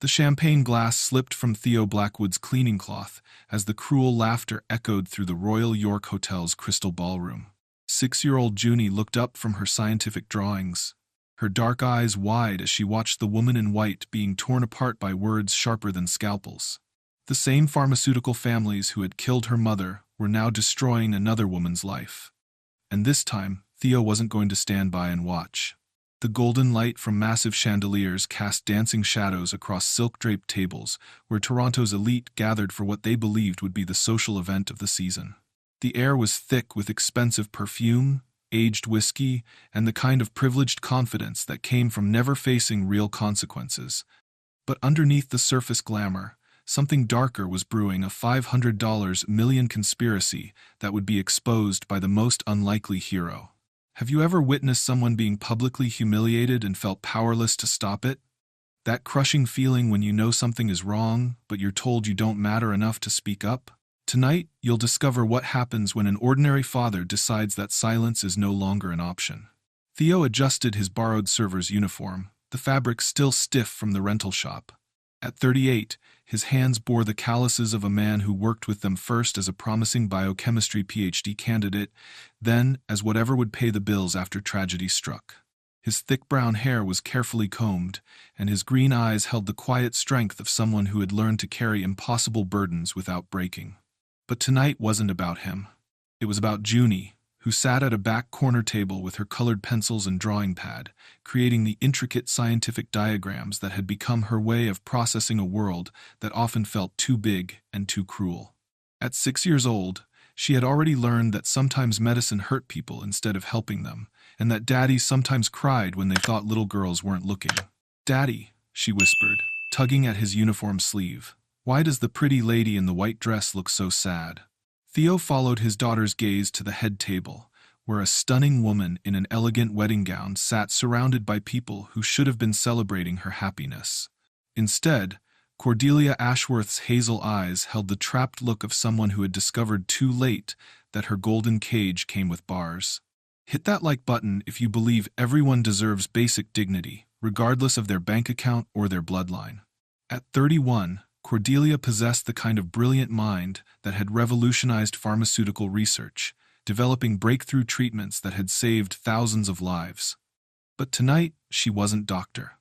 The champagne glass slipped from Theo Blackwood's cleaning cloth as the cruel laughter echoed through the Royal York Hotel's crystal ballroom. 6-year-old Junie looked up from her scientific drawings, her dark eyes wide as she watched the woman in white being torn apart by words sharper than scalpels. The same pharmaceutical families who had killed her mother were now destroying another woman's life. And this time, Theo wasn't going to stand by and watch. The golden light from massive chandeliers cast dancing shadows across silk-draped tables where Toronto's elite gathered for what they believed would be the social event of the season. The air was thick with expensive perfume, aged whiskey, and the kind of privileged confidence that came from never facing real consequences. But underneath the surface glamour, something darker was brewing, a $500 million conspiracy that would be exposed by the most unlikely hero. Have you ever witnessed someone being publicly humiliated and felt powerless to stop it? That crushing feeling when you know something is wrong, but you're told you don't matter enough to speak up? Tonight, you'll discover what happens when an ordinary father decides that silence is no longer an option. Theo adjusted his borrowed server's uniform, the fabric still stiff from the rental shop. At 38, his hands bore the calluses of a man who worked with them first as a promising biochemistry PhD candidate, then as whatever would pay the bills after tragedy struck. His thick brown hair was carefully combed, and his green eyes held the quiet strength of someone who had learned to carry impossible burdens without breaking. But tonight wasn't about him. It was about Junie, who sat at a back corner table with her colored pencils and drawing pad, creating the intricate scientific diagrams that had become her way of processing a world that often felt too big and too cruel. At 6 years old, she had already learned that sometimes medicine hurt people instead of helping them, and that daddies sometimes cried when they thought little girls weren't looking. "Daddy," she whispered, tugging at his uniform sleeve, "why does the pretty lady in the white dress look so sad?" Theo followed his daughter's gaze to the head table, where a stunning woman in an elegant wedding gown sat surrounded by people who should have been celebrating her happiness. Instead, Cordelia Ashworth's hazel eyes held the trapped look of someone who had discovered too late that her golden cage came with bars. Hit that like button if you believe everyone deserves basic dignity, regardless of their bank account or their bloodline. At 31, Cordelia possessed the kind of brilliant mind that had revolutionized pharmaceutical research, developing breakthrough treatments that had saved thousands of lives. But tonight, she wasn't Dr.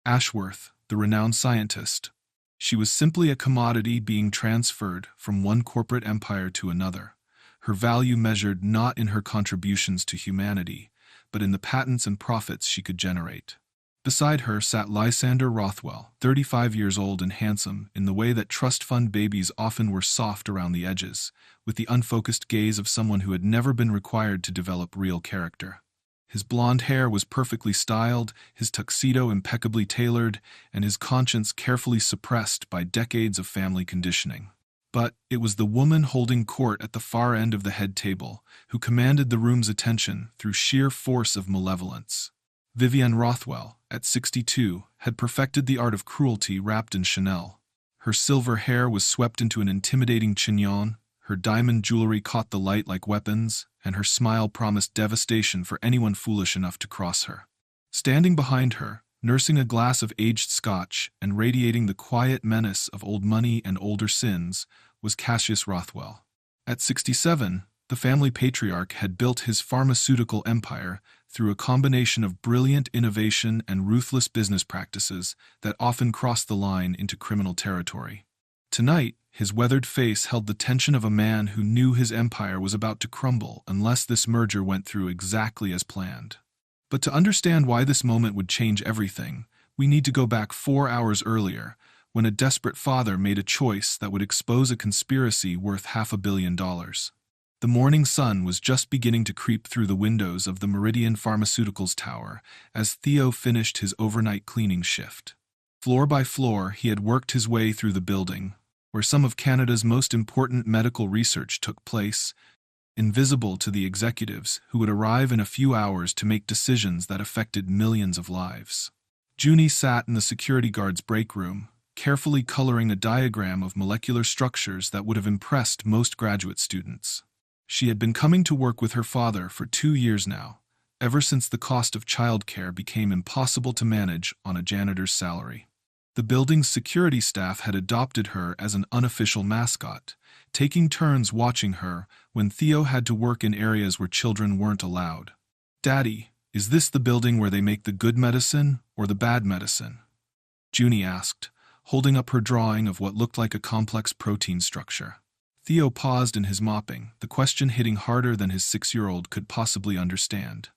Ashworth, the renowned scientist. She was simply a commodity being transferred from one corporate empire to another, her value measured not in her contributions to humanity, but in the patents and profits she could generate. Beside her sat Lysander Rothwell, 35 years old and handsome in the way that trust fund babies often were soft around the edges, with the unfocused gaze of someone who had never been required to develop real character. His blonde hair was perfectly styled, his tuxedo impeccably tailored, and his conscience carefully suppressed by decades of family conditioning. But it was the woman holding court at the far end of the head table who commanded the room's attention through sheer force of malevolence. Vivienne Rothwell, at 62, had perfected the art of cruelty wrapped in Chanel. Her silver hair was swept into an intimidating chignon, her diamond jewelry caught the light like weapons, and her smile promised devastation for anyone foolish enough to cross her. Standing behind her, nursing a glass of aged scotch and radiating the quiet menace of old money and older sins, was Cassius Rothwell. At 67, the family patriarch had built his pharmaceutical empire through a combination of brilliant innovation and ruthless business practices that often crossed the line into criminal territory. Tonight, his weathered face held the tension of a man who knew his empire was about to crumble unless this merger went through exactly as planned. But to understand why this moment would change everything, we need to go back 4 hours earlier, when a desperate father made a choice that would expose a conspiracy worth $500 million. The morning sun was just beginning to creep through the windows of the Meridian Pharmaceuticals Tower as Theo finished his overnight cleaning shift. Floor by floor, he had worked his way through the building, where some of Canada's most important medical research took place, invisible to the executives who would arrive in a few hours to make decisions that affected millions of lives. Junie sat in the security guard's break room, carefully coloring a diagram of molecular structures that would have impressed most graduate students. She had been coming to work with her father for 2 years now, ever since the cost of childcare became impossible to manage on a janitor's salary. The building's security staff had adopted her as an unofficial mascot, taking turns watching her when Theo had to work in areas where children weren't allowed. "Daddy, is this the building where they make the good medicine or the bad medicine?" Junie asked, holding up her drawing of what looked like a complex protein structure. Theo paused in his mopping, the question hitting harder than his 6-year-old could possibly understand.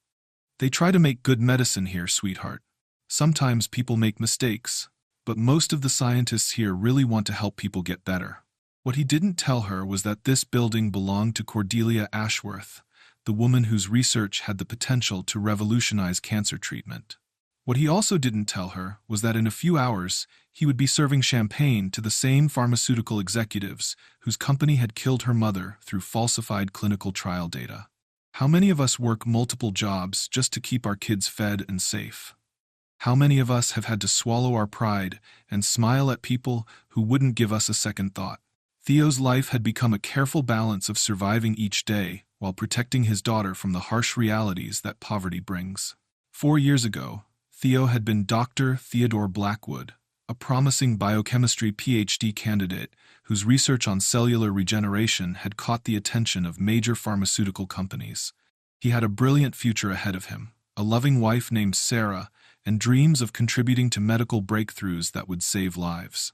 "They try to make good medicine here, sweetheart. Sometimes people make mistakes, but most of the scientists here really want to help people get better." What he didn't tell her was that this building belonged to Cordelia Ashworth, the woman whose research had the potential to revolutionize cancer treatment. What he also didn't tell her was that in a few hours, he would be serving champagne to the same pharmaceutical executives whose company had killed her mother through falsified clinical trial data. How many of us work multiple jobs just to keep our kids fed and safe? How many of us have had to swallow our pride and smile at people who wouldn't give us a second thought? Theo's life had become a careful balance of surviving each day while protecting his daughter from the harsh realities that poverty brings. 4 years ago, Theo had been Dr. Theodore Blackwood, a promising biochemistry PhD candidate whose research on cellular regeneration had caught the attention of major pharmaceutical companies. He had a brilliant future ahead of him, a loving wife named Sarah, and dreams of contributing to medical breakthroughs that would save lives.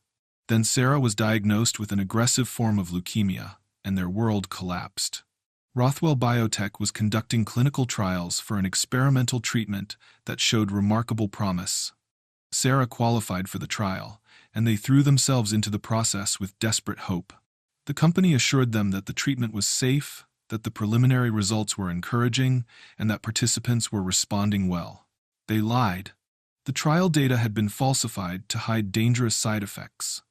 Then Sarah was diagnosed with an aggressive form of leukemia, and their world collapsed. Rothwell Biotech was conducting clinical trials for an experimental treatment that showed remarkable promise. Sarah qualified for the trial, and they threw themselves into the process with desperate hope. The company assured them that the treatment was safe, that the preliminary results were encouraging, and that participants were responding well. They lied. The trial data had been falsified to hide dangerous side effects.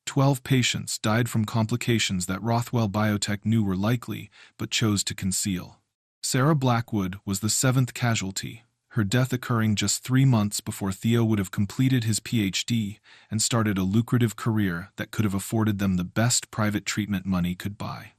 12 patients died from complications that Rothwell Biotech knew were likely, but chose to conceal. Sarah Blackwood was the 7th casualty, her death occurring just 3 months before Theo would have completed his PhD and started a lucrative career that could have afforded them the best private treatment money could buy.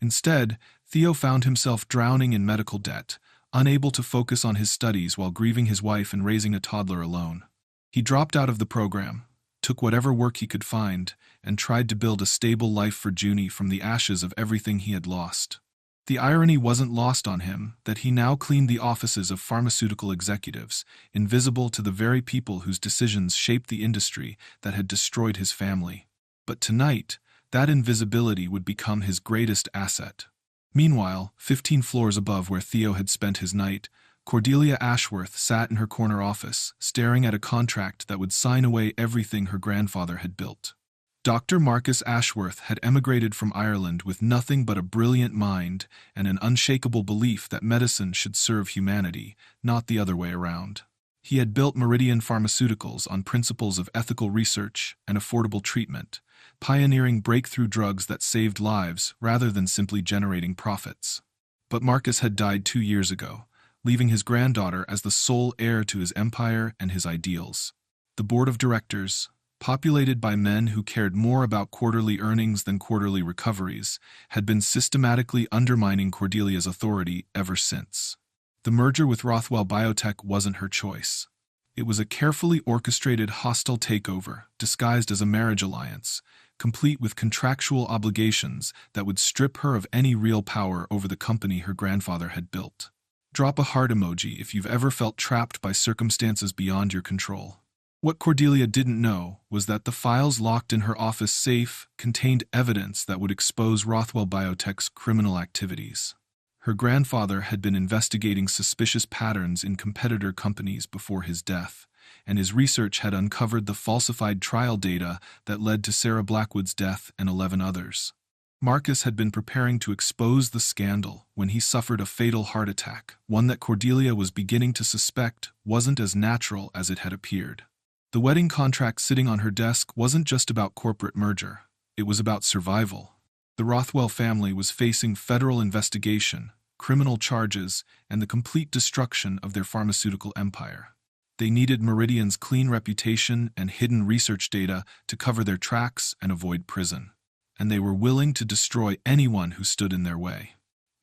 Instead, Theo found himself drowning in medical debt, unable to focus on his studies while grieving his wife and raising a toddler alone. He dropped out of the program, took whatever work he could find, and tried to build a stable life for Junie from the ashes of everything he had lost. The irony wasn't lost on him that he now cleaned the offices of pharmaceutical executives, invisible to the very people whose decisions shaped the industry that had destroyed his family. But tonight, that invisibility would become his greatest asset. Meanwhile, 15 floors above where Theo had spent his night, Cordelia Ashworth sat in her corner office, staring at a contract that would sign away everything her grandfather had built. Dr. Marcus Ashworth had emigrated from Ireland with nothing but a brilliant mind and an unshakable belief that medicine should serve humanity, not the other way around. He had built Meridian Pharmaceuticals on principles of ethical research and affordable treatment, pioneering breakthrough drugs that saved lives rather than simply generating profits. But Marcus had died 2 years ago, leaving his granddaughter as the sole heir to his empire and his ideals. The board of directors, populated by men who cared more about quarterly earnings than quarterly recoveries, had been systematically undermining Cordelia's authority ever since. The merger with Rothwell Biotech wasn't her choice. It was a carefully orchestrated hostile takeover, disguised as a marriage alliance, complete with contractual obligations that would strip her of any real power over the company her grandfather had built. Drop a heart emoji if you've ever felt trapped by circumstances beyond your control. What Cordelia didn't know was that the files locked in her office safe contained evidence that would expose Rothwell Biotech's criminal activities. Her grandfather had been investigating suspicious patterns in competitor companies before his death, and his research had uncovered the falsified trial data that led to Sarah Blackwood's death and 11 others. Marcus had been preparing to expose the scandal when he suffered a fatal heart attack, one that Cordelia was beginning to suspect wasn't as natural as it had appeared. The wedding contract sitting on her desk wasn't just about corporate merger, it was about survival. The Rothwell family was facing federal investigation, criminal charges, and the complete destruction of their pharmaceutical empire. They needed Meridian's clean reputation and hidden research data to cover their tracks and avoid prison. And they were willing to destroy anyone who stood in their way.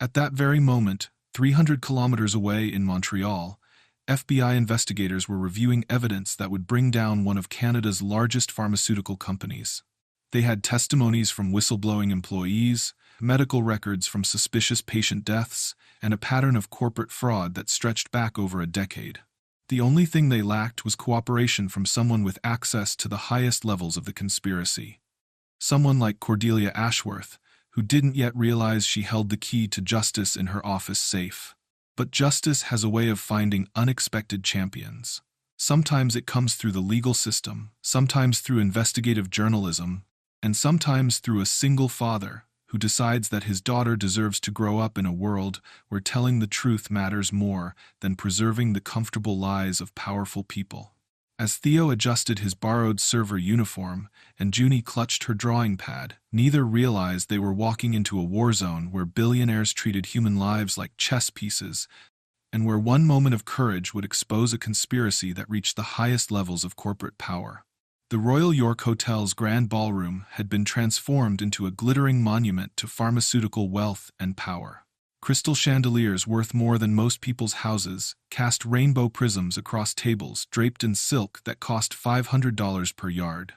At that very moment, 300 kilometers away in Montreal, FBI investigators were reviewing evidence that would bring down one of Canada's largest pharmaceutical companies. They had testimonies from whistleblowing employees, medical records from suspicious patient deaths, and a pattern of corporate fraud that stretched back over a decade. The only thing they lacked was cooperation from someone with access to the highest levels of the conspiracy. Someone like Cordelia Ashworth, who didn't yet realize she held the key to justice in her office safe. But justice has a way of finding unexpected champions. Sometimes it comes through the legal system, sometimes through investigative journalism, and sometimes through a single father who decides that his daughter deserves to grow up in a world where telling the truth matters more than preserving the comfortable lies of powerful people. As Theo adjusted his borrowed server uniform and Junie clutched her drawing pad, neither realized they were walking into a war zone where billionaires treated human lives like chess pieces, and where one moment of courage would expose a conspiracy that reached the highest levels of corporate power. The Royal York Hotel's grand ballroom had been transformed into a glittering monument to pharmaceutical wealth and power. Crystal chandeliers worth more than most people's houses cast rainbow prisms across tables draped in silk that cost $500 per yard.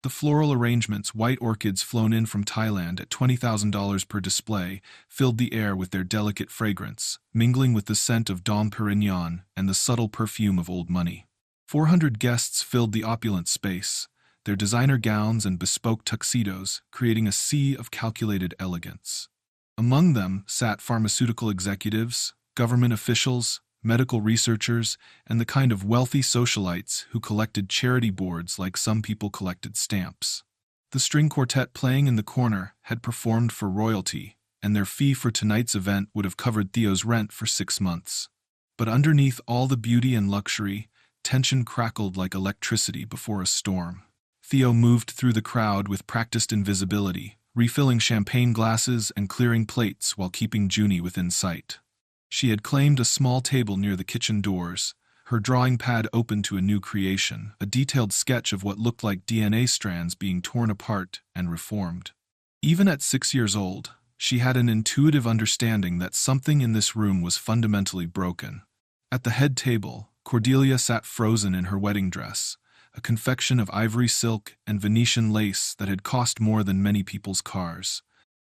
The floral arrangements, white orchids flown in from Thailand at $20,000 per display, filled the air with their delicate fragrance, mingling with the scent of Dom Perignon and the subtle perfume of old money. 400 guests filled the opulent space, their designer gowns and bespoke tuxedos creating a sea of calculated elegance. Among them sat pharmaceutical executives, government officials, medical researchers, and the kind of wealthy socialites who collected charity boards like some people collected stamps. The string quartet playing in the corner had performed for royalty, and their fee for tonight's event would have covered Theo's rent for 6 months. But underneath all the beauty and luxury, tension crackled like electricity before a storm. Theo moved through the crowd with practiced invisibility, refilling champagne glasses and clearing plates while keeping Junie within sight. She had claimed a small table near the kitchen doors, her drawing pad open to a new creation, a detailed sketch of what looked like DNA strands being torn apart and reformed. Even at 6 years old, she had an intuitive understanding that something in this room was fundamentally broken. At the head table, Cordelia sat frozen in her wedding dress, a confection of ivory silk and Venetian lace that had cost more than many people's cars.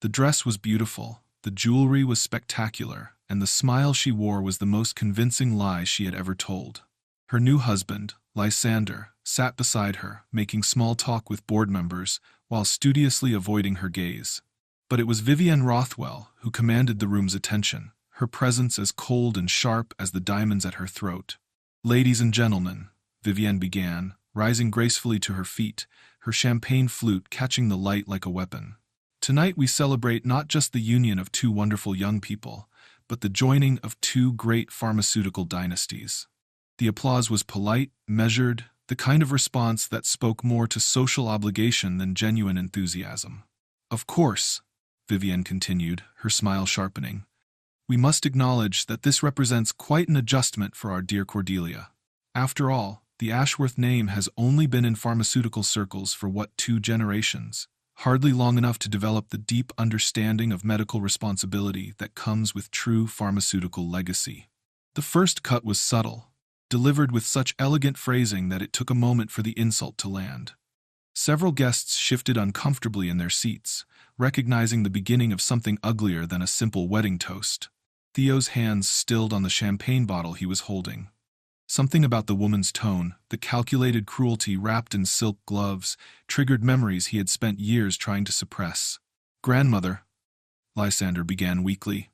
The dress was beautiful, the jewelry was spectacular, and the smile she wore was the most convincing lie she had ever told. Her new husband, Lysander, sat beside her, making small talk with board members while studiously avoiding her gaze. But it was Vivienne Rothwell who commanded the room's attention, her presence as cold and sharp as the diamonds at her throat. "Ladies and gentlemen," Vivienne began, rising gracefully to her feet, her champagne flute catching the light like a weapon. "Tonight we celebrate not just the union of two wonderful young people, but the joining of two great pharmaceutical dynasties." The applause was polite, measured, the kind of response that spoke more to social obligation than genuine enthusiasm. "Of course," Vivienne continued, her smile sharpening, "we must acknowledge that this represents quite an adjustment for our dear Cordelia. After all, the Ashworth name has only been in pharmaceutical circles for 2 generations, hardly long enough to develop the deep understanding of medical responsibility that comes with true pharmaceutical legacy." The first cut was subtle, delivered with such elegant phrasing that it took a moment for the insult to land. Several guests shifted uncomfortably in their seats, recognizing the beginning of something uglier than a simple wedding toast. Theo's hands stilled on the champagne bottle he was holding. Something about the woman's tone, the calculated cruelty wrapped in silk gloves, triggered memories he had spent years trying to suppress. "Grandmother," Lysander began weakly,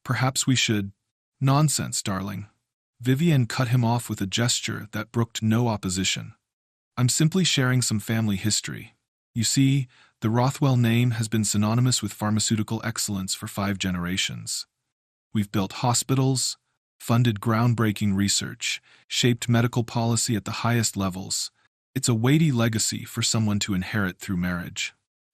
"perhaps we should—" "Nonsense, darling." Vivienne cut him off with a gesture that brooked no opposition. "I'm simply sharing some family history. You see, the Rothwell name has been synonymous with pharmaceutical excellence for 5 generations. We've built hospitals, funded groundbreaking research, shaped medical policy at the highest levels. It's a weighty legacy for someone to inherit through marriage."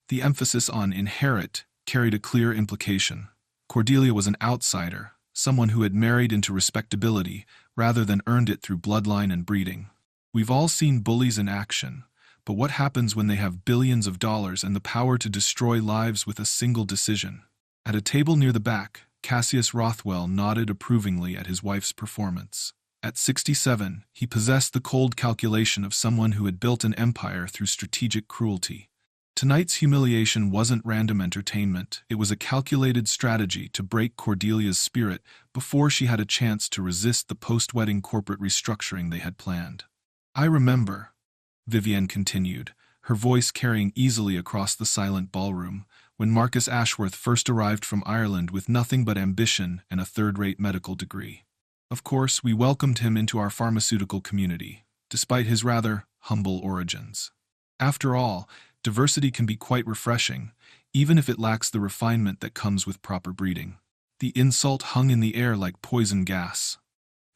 The emphasis on inherit carried a clear implication. Cordelia was an outsider, someone who had married into respectability rather than earned it through bloodline and breeding. We've all seen bullies in action, but what happens when they have billions of dollars and the power to destroy lives with a single decision? At a table near the back, Cassius Rothwell nodded approvingly at his wife's performance. At 67, he possessed the cold calculation of someone who had built an empire through strategic cruelty. Tonight's humiliation wasn't random entertainment, it was a calculated strategy to break Cordelia's spirit before she had a chance to resist the post-wedding corporate restructuring they had planned. "I remember," Vivienne continued, her voice carrying easily across the silent ballroom, "when Marcus Ashworth first arrived from Ireland with nothing but ambition and a third-rate medical degree. Of course, we welcomed him into our pharmaceutical community, despite his rather humble origins. After all, diversity can be quite refreshing, even if it lacks the refinement that comes with proper breeding." The insult hung in the air like poison gas.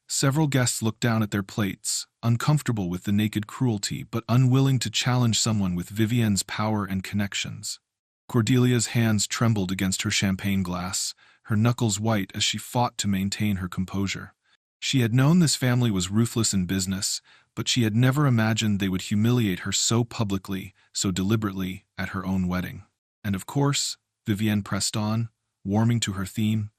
Several guests looked down at their plates, uncomfortable with the naked cruelty but unwilling to challenge someone with Vivienne's power and connections. Cordelia's hands trembled against her champagne glass, her knuckles white as she fought to maintain her composure. She had known this family was ruthless in business, but she had never imagined they would humiliate her so publicly, so deliberately, at her own wedding. "And of course," Vivienne pressed on, warming to her theme,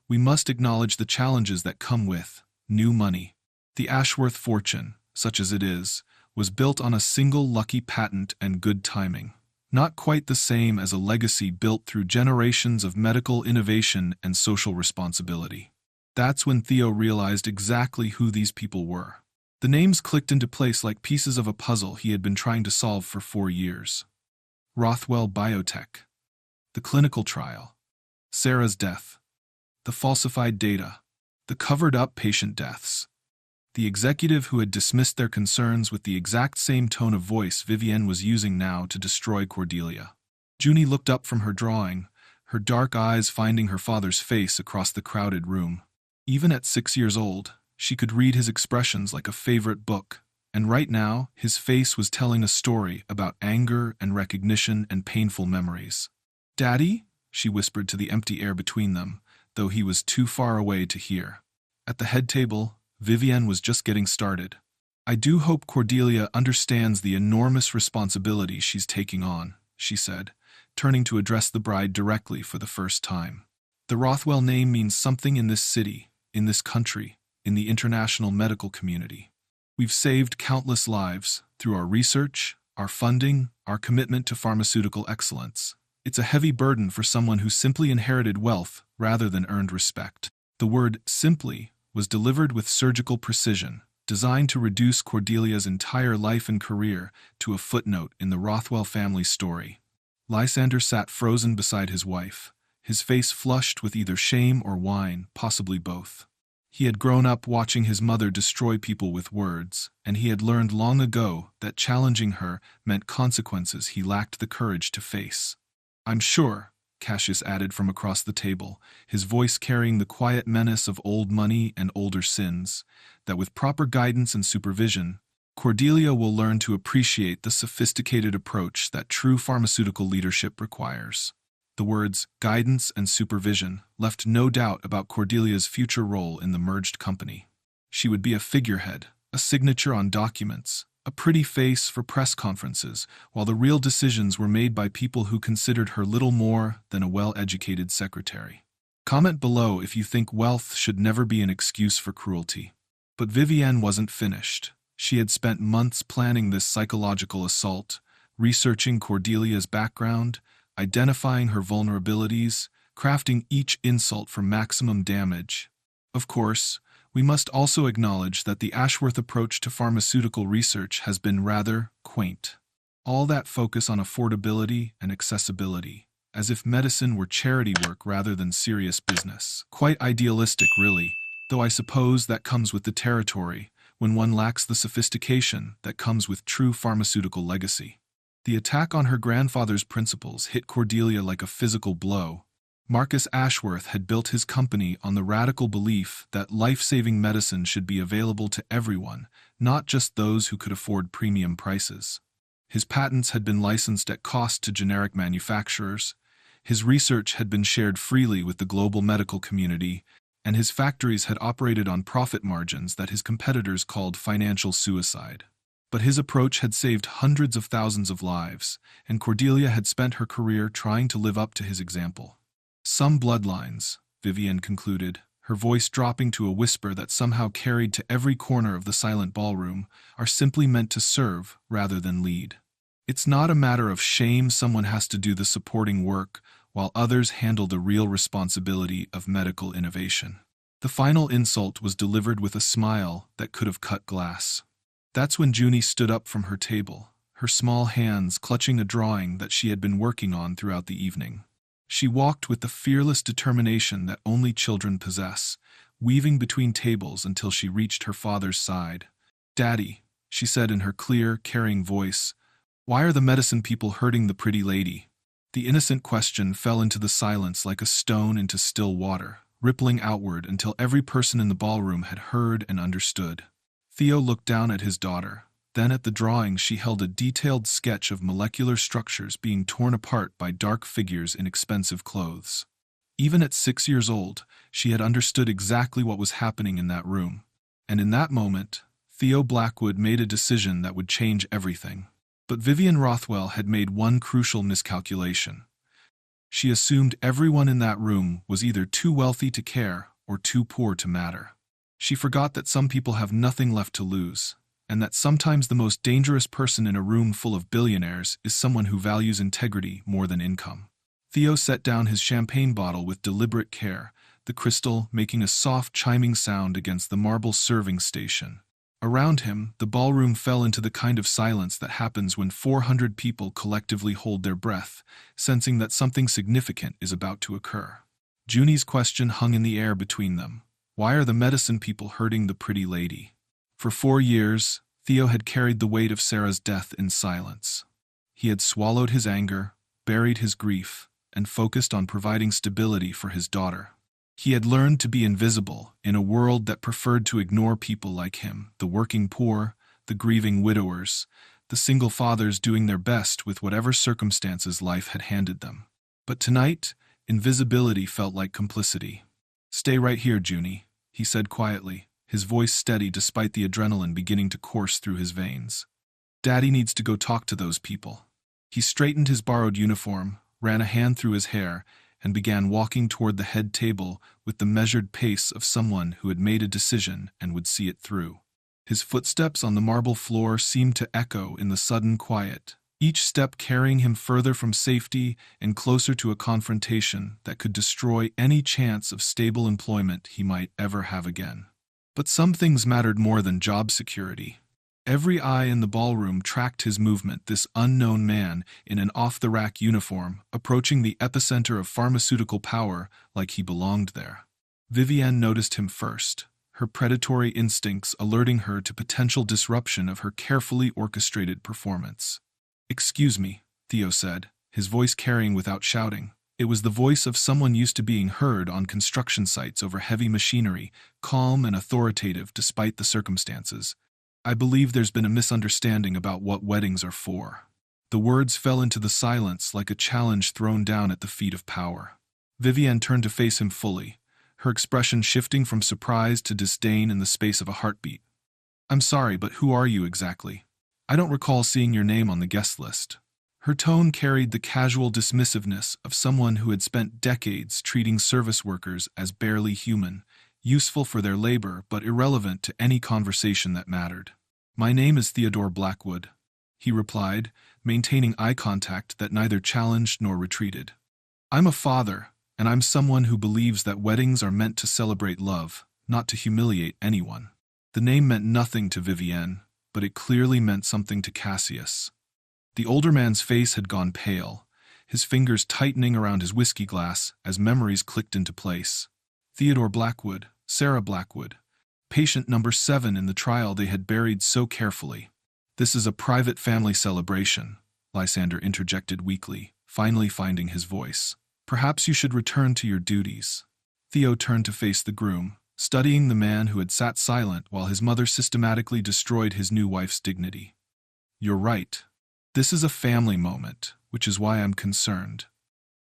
"we must acknowledge the challenges that come with new money. The Ashworth fortune, such as it is, was built on a single lucky patent and good timing. Not quite the same as a legacy built through generations of medical innovation and social responsibility." That's when Theo realized exactly who these people were. The names clicked into place like pieces of a puzzle he had been trying to solve for 4 years. Rothwell Biotech. The clinical trial. Sarah's death. The falsified data. The covered-up patient deaths. The executive who had dismissed their concerns with the exact same tone of voice Vivienne was using now to destroy Cordelia. Junie looked up from her drawing, her dark eyes finding her father's face across the crowded room. Even at 6 years old, she could read his expressions like a favorite book, and right now, his face was telling a story about anger and recognition and painful memories. "Daddy?" she whispered to the empty air between them, though he was too far away to hear. At the head table, Vivienne was just getting started. "I do hope Cordelia understands the enormous responsibility she's taking on," she said, turning to address the bride directly for the first time. "The Rothwell name means something in this city, in this country, in the international medical community. We've saved countless lives through our research, our funding, our commitment to pharmaceutical excellence. It's a heavy burden for someone who simply inherited wealth rather than earned respect." The word "simply" was delivered with surgical precision, designed to reduce Cordelia's entire life and career to a footnote in the Rothwell family story. Lysander sat frozen beside his wife, his face flushed with either shame or wine, possibly both. He had grown up watching his mother destroy people with words, and he had learned long ago that challenging her meant consequences he lacked the courage to face. "I'm sure," Cassius added from across the table, his voice carrying the quiet menace of old money and older sins, "that with proper guidance and supervision, Cordelia will learn to appreciate the sophisticated approach that true pharmaceutical leadership requires." The words "guidance and supervision" left no doubt about Cordelia's future role in the merged company. She would be a figurehead, a signature on documents, a pretty face for press conferences, while the real decisions were made by people who considered her little more than a well-educated secretary. Comment below if you think wealth should never be an excuse for cruelty. But Vivienne wasn't finished. She had spent months planning this psychological assault, researching Cordelia's background, identifying her vulnerabilities, crafting each insult for maximum damage. Of course, we must also acknowledge that the Ashworth approach to pharmaceutical research has been rather quaint. All that focus on affordability and accessibility, as if medicine were charity work rather than serious business. Quite idealistic, really, though I suppose that comes with the territory when one lacks the sophistication that comes with true pharmaceutical legacy. The attack on her grandfather's principles hit Cordelia like a physical blow. Marcus Ashworth had built his company on the radical belief that life-saving medicine should be available to everyone, not just those who could afford premium prices. His patents had been licensed at cost to generic manufacturers, his research had been shared freely with the global medical community, and his factories had operated on profit margins that his competitors called financial suicide. But his approach had saved hundreds of thousands of lives, and Cordelia had spent her career trying to live up to his example. Some bloodlines, Vivienne concluded, her voice dropping to a whisper that somehow carried to every corner of the silent ballroom, are simply meant to serve rather than lead. It's not a matter of shame someone has to do the supporting work while others handle the real responsibility of medical innovation. The final insult was delivered with a smile that could have cut glass. That's when Junie stood up from her table, her small hands clutching a drawing that she had been working on throughout the evening. She walked with the fearless determination that only children possess, weaving between tables until she reached her father's side. "Daddy," she said in her clear, caring voice, "why are the medicine people hurting the pretty lady?" The innocent question fell into the silence like a stone into still water, rippling outward until every person in the ballroom had heard and understood. Theo looked down at his daughter. Then at the drawing she held a detailed sketch of molecular structures being torn apart by dark figures in expensive clothes. Even at 6 years old, she had understood exactly what was happening in that room. And in that moment, Theo Blackwood made a decision that would change everything. But Vivian Rothwell had made one crucial miscalculation. She assumed everyone in that room was either too wealthy to care or too poor to matter. She forgot that some people have nothing left to lose, and that sometimes the most dangerous person in a room full of billionaires is someone who values integrity more than income. Theo set down his champagne bottle with deliberate care, the crystal making a soft chiming sound against the marble serving station. Around him, the ballroom fell into the kind of silence that happens when 400 people collectively hold their breath, sensing that something significant is about to occur. Junie's question hung in the air between them. Why are the medicine people hurting the pretty lady? For 4 years, Theo had carried the weight of Sarah's death in silence. He had swallowed his anger, buried his grief, and focused on providing stability for his daughter. He had learned to be invisible in a world that preferred to ignore people like him, the working poor, the grieving widowers, the single fathers doing their best with whatever circumstances life had handed them. But tonight, invisibility felt like complicity. "Stay right here, Junie," he said quietly, his voice steady despite the adrenaline beginning to course through his veins. "Daddy needs to go talk to those people." He straightened his borrowed uniform, ran a hand through his hair, and began walking toward the head table with the measured pace of someone who had made a decision and would see it through. His footsteps on the marble floor seemed to echo in the sudden quiet, each step carrying him further from safety and closer to a confrontation that could destroy any chance of stable employment he might ever have again. But some things mattered more than job security. Every eye in the ballroom tracked his movement, this unknown man in an off-the-rack uniform, approaching the epicenter of pharmaceutical power like he belonged there. Vivienne noticed him first, her predatory instincts alerting her to potential disruption of her carefully orchestrated performance. "Excuse me," Theo said, his voice carrying without shouting. It was the voice of someone used to being heard on construction sites over heavy machinery, calm and authoritative despite the circumstances. "I believe there's been a misunderstanding about what weddings are for." The words fell into the silence like a challenge thrown down at the feet of power. Vivienne turned to face him fully, her expression shifting from surprise to disdain in the space of a heartbeat. "I'm sorry, but who are you exactly? I don't recall seeing your name on the guest list." Her tone carried the casual dismissiveness of someone who had spent decades treating service workers as barely human, useful for their labor but irrelevant to any conversation that mattered. "My name is Theodore Blackwood," he replied, maintaining eye contact that neither challenged nor retreated. "I'm a father, and I'm someone who believes that weddings are meant to celebrate love, not to humiliate anyone." The name meant nothing to Vivienne, but it clearly meant something to Cassius. The older man's face had gone pale, his fingers tightening around his whiskey glass as memories clicked into place. Theodore Blackwood, Sarah Blackwood, patient number 7 in the trial they had buried so carefully. "This is a private family celebration," Lysander interjected weakly, finally finding his voice. "Perhaps you should return to your duties." Theo turned to face the groom, studying the man who had sat silent while his mother systematically destroyed his new wife's dignity. "You're right. This is a family moment, which is why I'm concerned.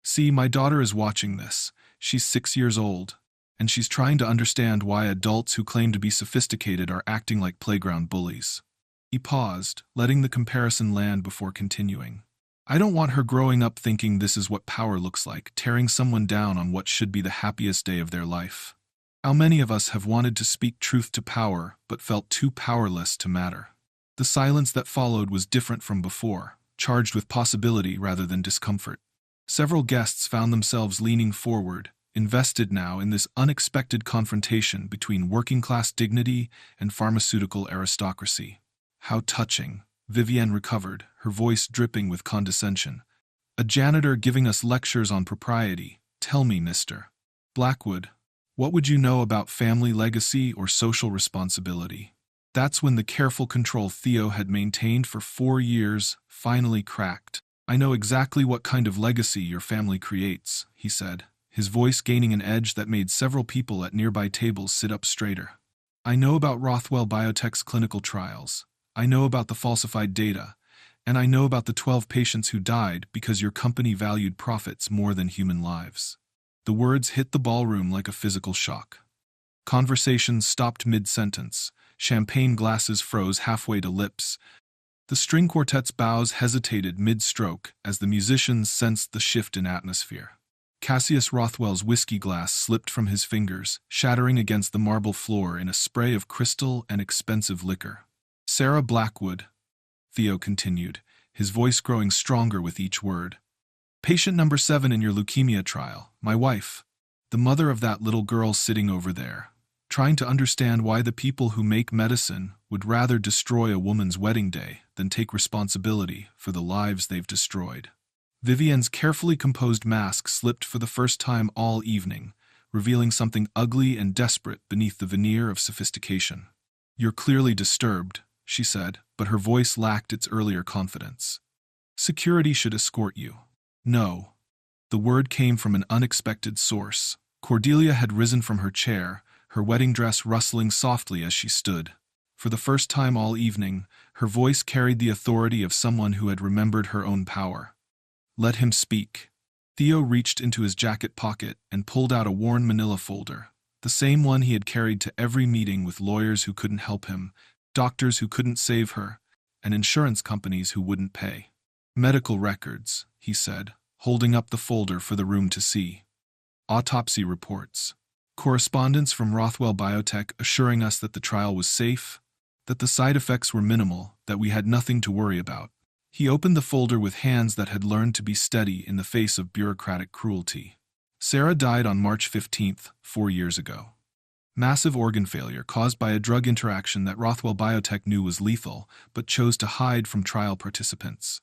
See, my daughter is watching this. She's 6 years old, and she's trying to understand why adults who claim to be sophisticated are acting like playground bullies." He paused, letting the comparison land before continuing. "I don't want her growing up thinking this is what power looks like, tearing someone down on what should be the happiest day of their life." How many of us have wanted to speak truth to power, but felt too powerless to matter? The silence that followed was different from before, charged with possibility rather than discomfort. Several guests found themselves leaning forward, invested now in this unexpected confrontation between working-class dignity and pharmaceutical aristocracy. How touching, Vivienne recovered, her voice dripping with condescension. A janitor giving us lectures on propriety. Tell me, Mr. Blackwood, what would you know about family legacy or social responsibility? That's when the careful control Theo had maintained for 4 years finally cracked. I know exactly what kind of legacy your family creates, he said, his voice gaining an edge that made several people at nearby tables sit up straighter. I know about Rothwell Biotech's clinical trials. I know about the falsified data. And I know about the 12 patients who died because your company valued profits more than human lives. The words hit the ballroom like a physical shock. Conversations stopped mid-sentence. Champagne glasses froze halfway to lips. The string quartet's bows hesitated mid-stroke as the musicians sensed the shift in atmosphere. Cassius Rothwell's whiskey glass slipped from his fingers, shattering against the marble floor in a spray of crystal and expensive liquor. Sarah Blackwood, Theo continued, his voice growing stronger with each word. Patient number 7 in your leukemia trial, my wife, the mother of that little girl sitting over there, trying to understand why the people who make medicine would rather destroy a woman's wedding day than take responsibility for the lives they've destroyed. Vivienne's carefully composed mask slipped for the first time all evening, revealing something ugly and desperate beneath the veneer of sophistication. You're clearly disturbed, she said, but her voice lacked its earlier confidence. Security should escort you. No. The word came from an unexpected source. Cordelia had risen from her chair, her wedding dress rustling softly as she stood. For the first time all evening, her voice carried the authority of someone who had remembered her own power. Let him speak. Theo reached into his jacket pocket and pulled out a worn manila folder, the same one he had carried to every meeting with lawyers who couldn't help him, doctors who couldn't save her, and insurance companies who wouldn't pay. Medical records, he said, holding up the folder for the room to see. Autopsy reports. Correspondence from Rothwell Biotech assuring us that the trial was safe, that the side effects were minimal, that we had nothing to worry about. He opened the folder with hands that had learned to be steady in the face of bureaucratic cruelty. Sarah died on March 15th, 4 years ago. Massive organ failure caused by a drug interaction that Rothwell Biotech knew was lethal, but chose to hide from trial participants.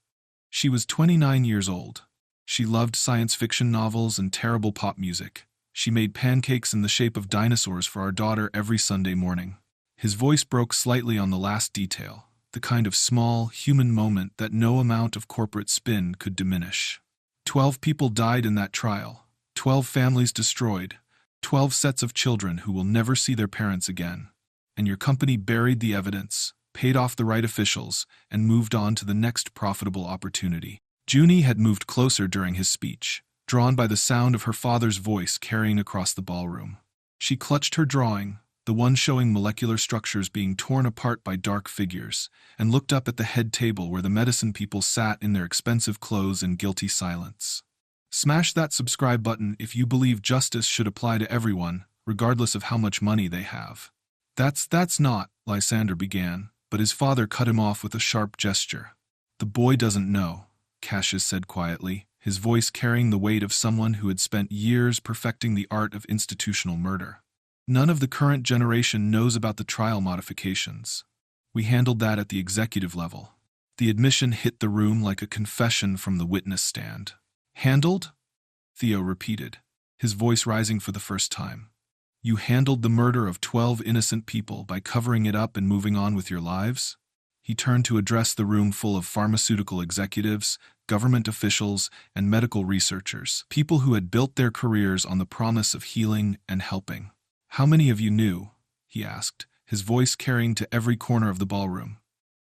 She was 29 years old. She loved science fiction novels and terrible pop music. She made pancakes in the shape of dinosaurs for our daughter every Sunday morning. His voice broke slightly on the last detail, the kind of small, human moment that no amount of corporate spin could diminish. 12 people died in that trial, 12 families destroyed, 12 sets of children who will never see their parents again. And your company buried the evidence, paid off the right officials, and moved on to the next profitable opportunity. Junie had moved closer during his speech, drawn by the sound of her father's voice carrying across the ballroom. She clutched her drawing, the one showing molecular structures being torn apart by dark figures, and looked up at the head table where the medicine people sat in their expensive clothes in guilty silence. Smash that subscribe button if you believe justice should apply to everyone, regardless of how much money they have. That's not, Lysander began, but his father cut him off with a sharp gesture. The boy doesn't know, Cassius said quietly, his voice carrying the weight of someone who had spent years perfecting the art of institutional murder. None of the current generation knows about the trial modifications. We handled that at the executive level. The admission hit the room like a confession from the witness stand. Handled? Theo repeated, his voice rising for the first time. You handled the murder of 12 innocent people by covering it up and moving on with your lives? He turned to address the room full of pharmaceutical executives, government officials, and medical researchers, people who had built their careers on the promise of healing and helping. How many of you knew? He asked, his voice carrying to every corner of the ballroom.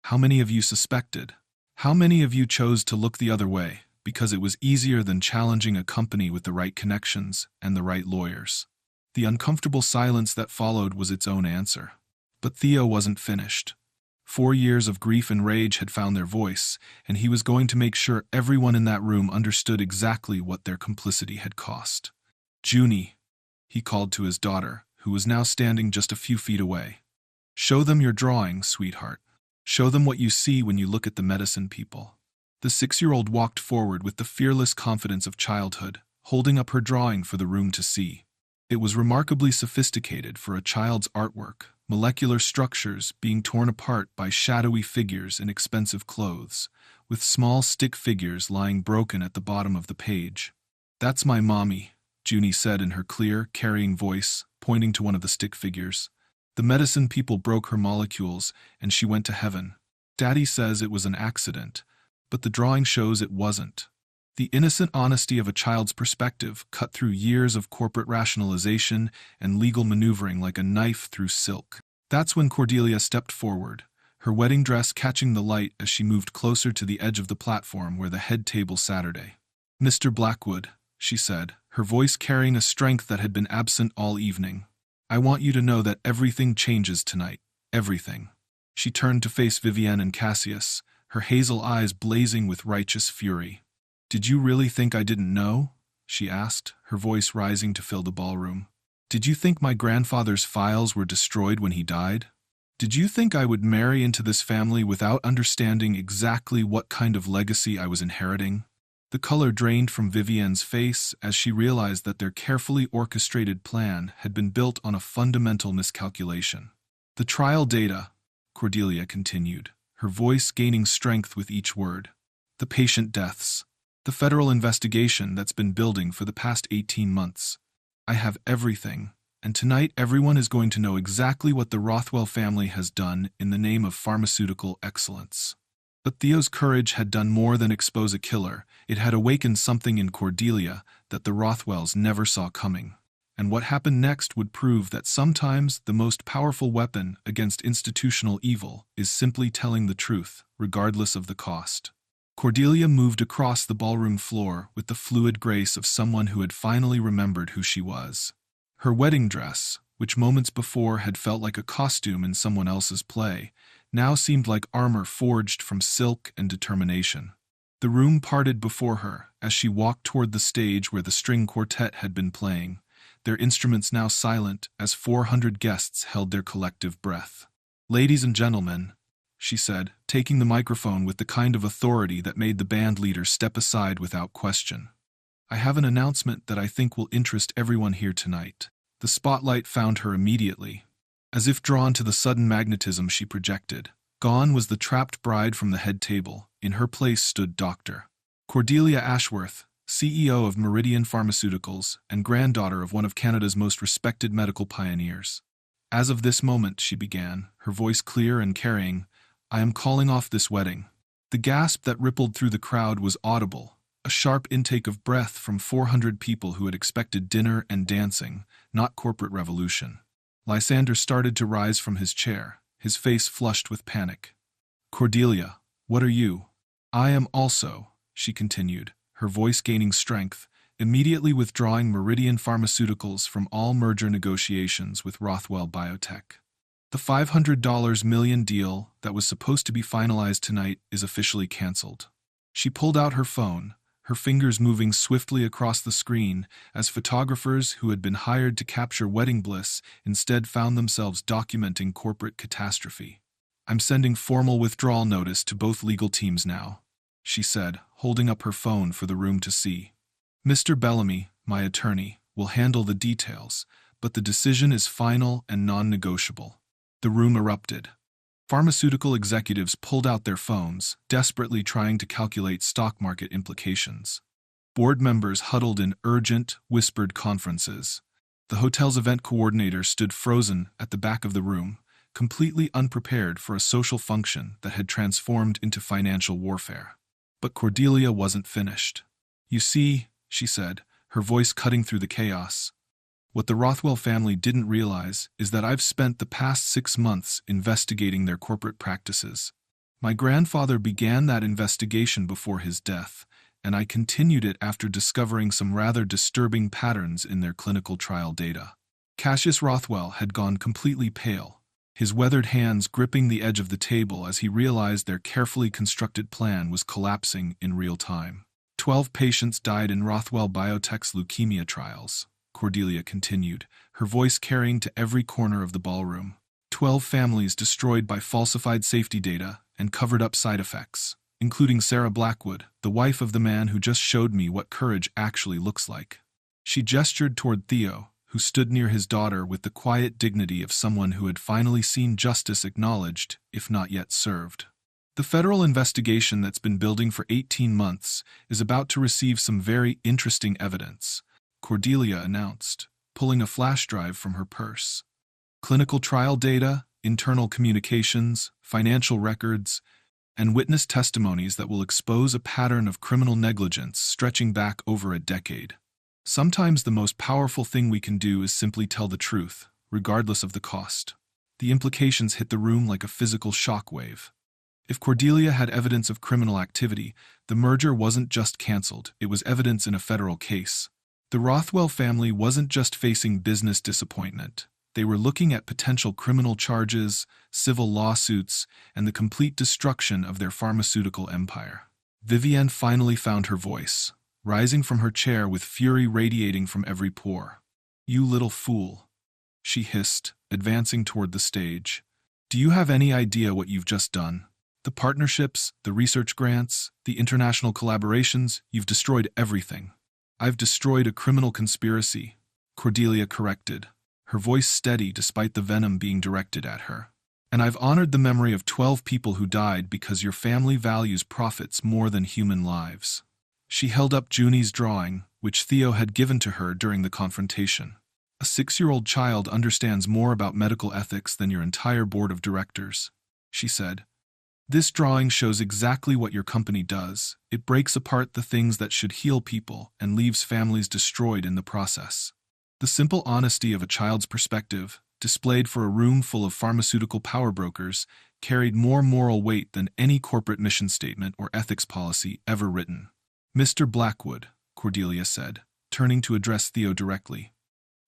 How many of you suspected? How many of you chose to look the other way, because it was easier than challenging a company with the right connections and the right lawyers? The uncomfortable silence that followed was its own answer. But Theo wasn't finished. 4 years of grief and rage had found their voice, and he was going to make sure everyone in that room understood exactly what their complicity had cost. Junie, he called to his daughter, who was now standing just a few feet away. "Show them your drawing, sweetheart. Show them what you see when you look at the medicine people." The 6-year-old walked forward with the fearless confidence of childhood, holding up her drawing for the room to see. It was remarkably sophisticated for a child's artwork, molecular structures being torn apart by shadowy figures in expensive clothes, with small stick figures lying broken at the bottom of the page. "That's my mommy," Junie said in her clear, carrying voice, pointing to one of the stick figures. "The medicine people broke her molecules, and she went to heaven. Daddy says it was an accident, but the drawing shows it wasn't." The innocent honesty of a child's perspective cut through years of corporate rationalization and legal maneuvering like a knife through silk. That's when Cordelia stepped forward, her wedding dress catching the light as she moved closer to the edge of the platform where the head table Saturday. "Mr. Blackwood," she said, her voice carrying a strength that had been absent all evening, "I want you to know that everything changes tonight. Everything." She turned to face Vivienne and Cassius, her hazel eyes blazing with righteous fury. "Did you really think I didn't know?" she asked, her voice rising to fill the ballroom. "Did you think my grandfather's files were destroyed when he died? Did you think I would marry into this family without understanding exactly what kind of legacy I was inheriting?" The color drained from Vivienne's face as she realized that their carefully orchestrated plan had been built on a fundamental miscalculation. "The trial data," Cordelia continued, her voice gaining strength with each word. "The patient deaths. The federal investigation that's been building for the past 18 months. I have everything, and tonight everyone is going to know exactly what the Rothwell family has done in the name of pharmaceutical excellence." But Theo's courage had done more than expose a killer. It had awakened something in Cordelia that the Rothwells never saw coming. And what happened next would prove that sometimes the most powerful weapon against institutional evil is simply telling the truth, regardless of the cost. Cordelia moved across the ballroom floor with the fluid grace of someone who had finally remembered who she was. Her wedding dress, which moments before had felt like a costume in someone else's play, now seemed like armor forged from silk and determination. The room parted before her as she walked toward the stage where the string quartet had been playing, their instruments now silent as 400 guests held their collective breath. "Ladies and gentlemen," she said, taking the microphone with the kind of authority that made the band leader step aside without question. "I have an announcement that I think will interest everyone here tonight." The spotlight found her immediately. As if drawn to the sudden magnetism she projected, gone was the trapped bride from the head table. In her place stood Dr. Cordelia Ashworth, CEO of Meridian Pharmaceuticals and granddaughter of one of Canada's most respected medical pioneers. "As of this moment," she began, her voice clear and carrying, "I am calling off this wedding." The gasp that rippled through the crowd was audible, a sharp intake of breath from 400 people who had expected dinner and dancing, not corporate revolution. Lysander started to rise from his chair, his face flushed with panic. "Cordelia, what are you?" "I am also," she continued, her voice gaining strength, immediately withdrawing Meridian Pharmaceuticals from all merger negotiations with Rothwell Biotech. The $500 million deal that was supposed to be finalized tonight is officially canceled. She pulled out her phone, her fingers moving swiftly across the screen as photographers who had been hired to capture wedding bliss instead found themselves documenting corporate catastrophe. "I'm sending formal withdrawal notice to both legal teams now," she said, holding up her phone for the room to see. "Mr. Bellamy, my attorney, will handle the details, but the decision is final and non-negotiable." The room erupted. Pharmaceutical executives pulled out their phones, desperately trying to calculate stock market implications. Board members huddled in urgent, whispered conferences. The hotel's event coordinator stood frozen at the back of the room, completely unprepared for a social function that had transformed into financial warfare. But Cordelia wasn't finished. "You see," she said, her voice cutting through the chaos, "what the Rothwell family didn't realize is that I've spent the past 6 months investigating their corporate practices. My grandfather began that investigation before his death, and I continued it after discovering some rather disturbing patterns in their clinical trial data." Cassius Rothwell had gone completely pale, his weathered hands gripping the edge of the table as he realized their carefully constructed plan was collapsing in real time. 12 patients died in Rothwell Biotech's leukemia trials. Cordelia continued, her voice carrying to every corner of the ballroom. 12 families destroyed by falsified safety data and covered-up side effects, including Sarah Blackwood, the wife of the man who just showed me what courage actually looks like. She gestured toward Theo, who stood near his daughter with the quiet dignity of someone who had finally seen justice acknowledged, if not yet served. The federal investigation that's been building for 18 months is about to receive some very interesting evidence, Cordelia announced, pulling a flash drive from her purse. Clinical trial data, internal communications, financial records, and witness testimonies that will expose a pattern of criminal negligence stretching back over a decade. Sometimes the most powerful thing we can do is simply tell the truth, regardless of the cost. The implications hit the room like a physical shockwave. If Cordelia had evidence of criminal activity, the merger wasn't just canceled, it was evidence in a federal case. The Rothwell family wasn't just facing business disappointment. They were looking at potential criminal charges, civil lawsuits, and the complete destruction of their pharmaceutical empire. Vivienne finally found her voice, rising from her chair with fury radiating from every pore. "You little fool," she hissed, advancing toward the stage. "Do you have any idea what you've just done? The partnerships, the research grants, the international collaborations, you've destroyed everything." "I've destroyed a criminal conspiracy," Cordelia corrected, her voice steady despite the venom being directed at her. "And I've honored the memory of 12 people who died because your family values profits more than human lives." She held up Junie's drawing, which Theo had given to her during the confrontation. "A 6-year-old child understands more about medical ethics than your entire board of directors," she said. "This drawing shows exactly what your company does. It breaks apart the things that should heal people and leaves families destroyed in the process." The simple honesty of a child's perspective, displayed for a room full of pharmaceutical power brokers, carried more moral weight than any corporate mission statement or ethics policy ever written. "Mr. Blackwood," Cordelia said, turning to address Theo directly,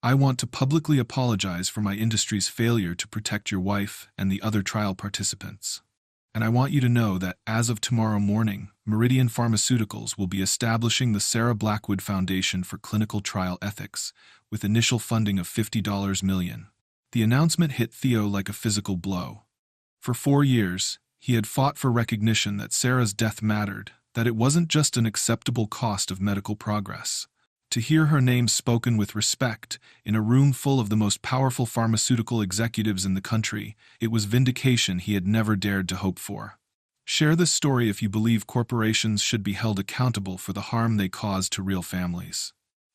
"I want to publicly apologize for my industry's failure to protect your wife and the other trial participants. And I want you to know that, as of tomorrow morning, Meridian Pharmaceuticals will be establishing the Sarah Blackwood Foundation for Clinical Trial Ethics, with initial funding of $50 million. The announcement hit Theo like a physical blow. For 4 years, he had fought for recognition that Sarah's death mattered, that it wasn't just an acceptable cost of medical progress. To hear her name spoken with respect, in a room full of the most powerful pharmaceutical executives in the country, it was vindication he had never dared to hope for. Share this story if you believe corporations should be held accountable for the harm they cause to real families.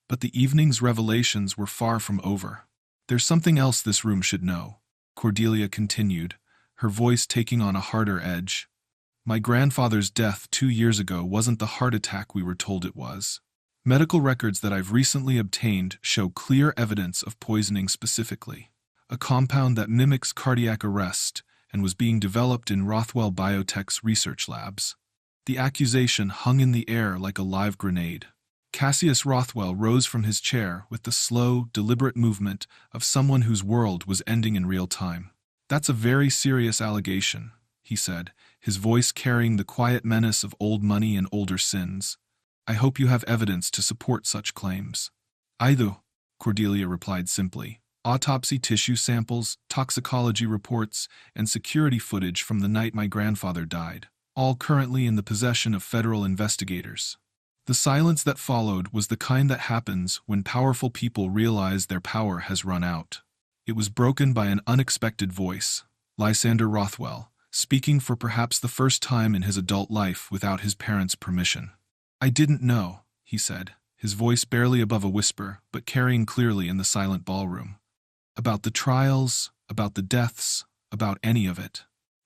But the evening's revelations were far from over. "There's something else this room should know," Cordelia continued, her voice taking on a harder edge. "My grandfather's death 2 years ago wasn't the heart attack we were told it was. Medical records that I've recently obtained show clear evidence of poisoning specifically, a compound that mimics cardiac arrest and was being developed in Rothwell Biotech's research labs." The accusation hung in the air like a live grenade. Cassius Rothwell rose from his chair with the slow, deliberate movement of someone whose world was ending in real time. "That's a very serious allegation," he said, his voice carrying the quiet menace of old money and older sins. "I hope you have evidence to support such claims." "I do," Cordelia replied simply. "Autopsy tissue samples, toxicology reports, and security footage from the night my grandfather died, all currently in the possession of federal investigators." The silence that followed was the kind that happens when powerful people realize their power has run out. It was broken by an unexpected voice, Lysander Rothwell, speaking for perhaps the first time in his adult life without his parents' permission. "I didn't know," he said, his voice barely above a whisper, but carrying clearly in the silent ballroom. "About the trials, about the deaths, about any of it.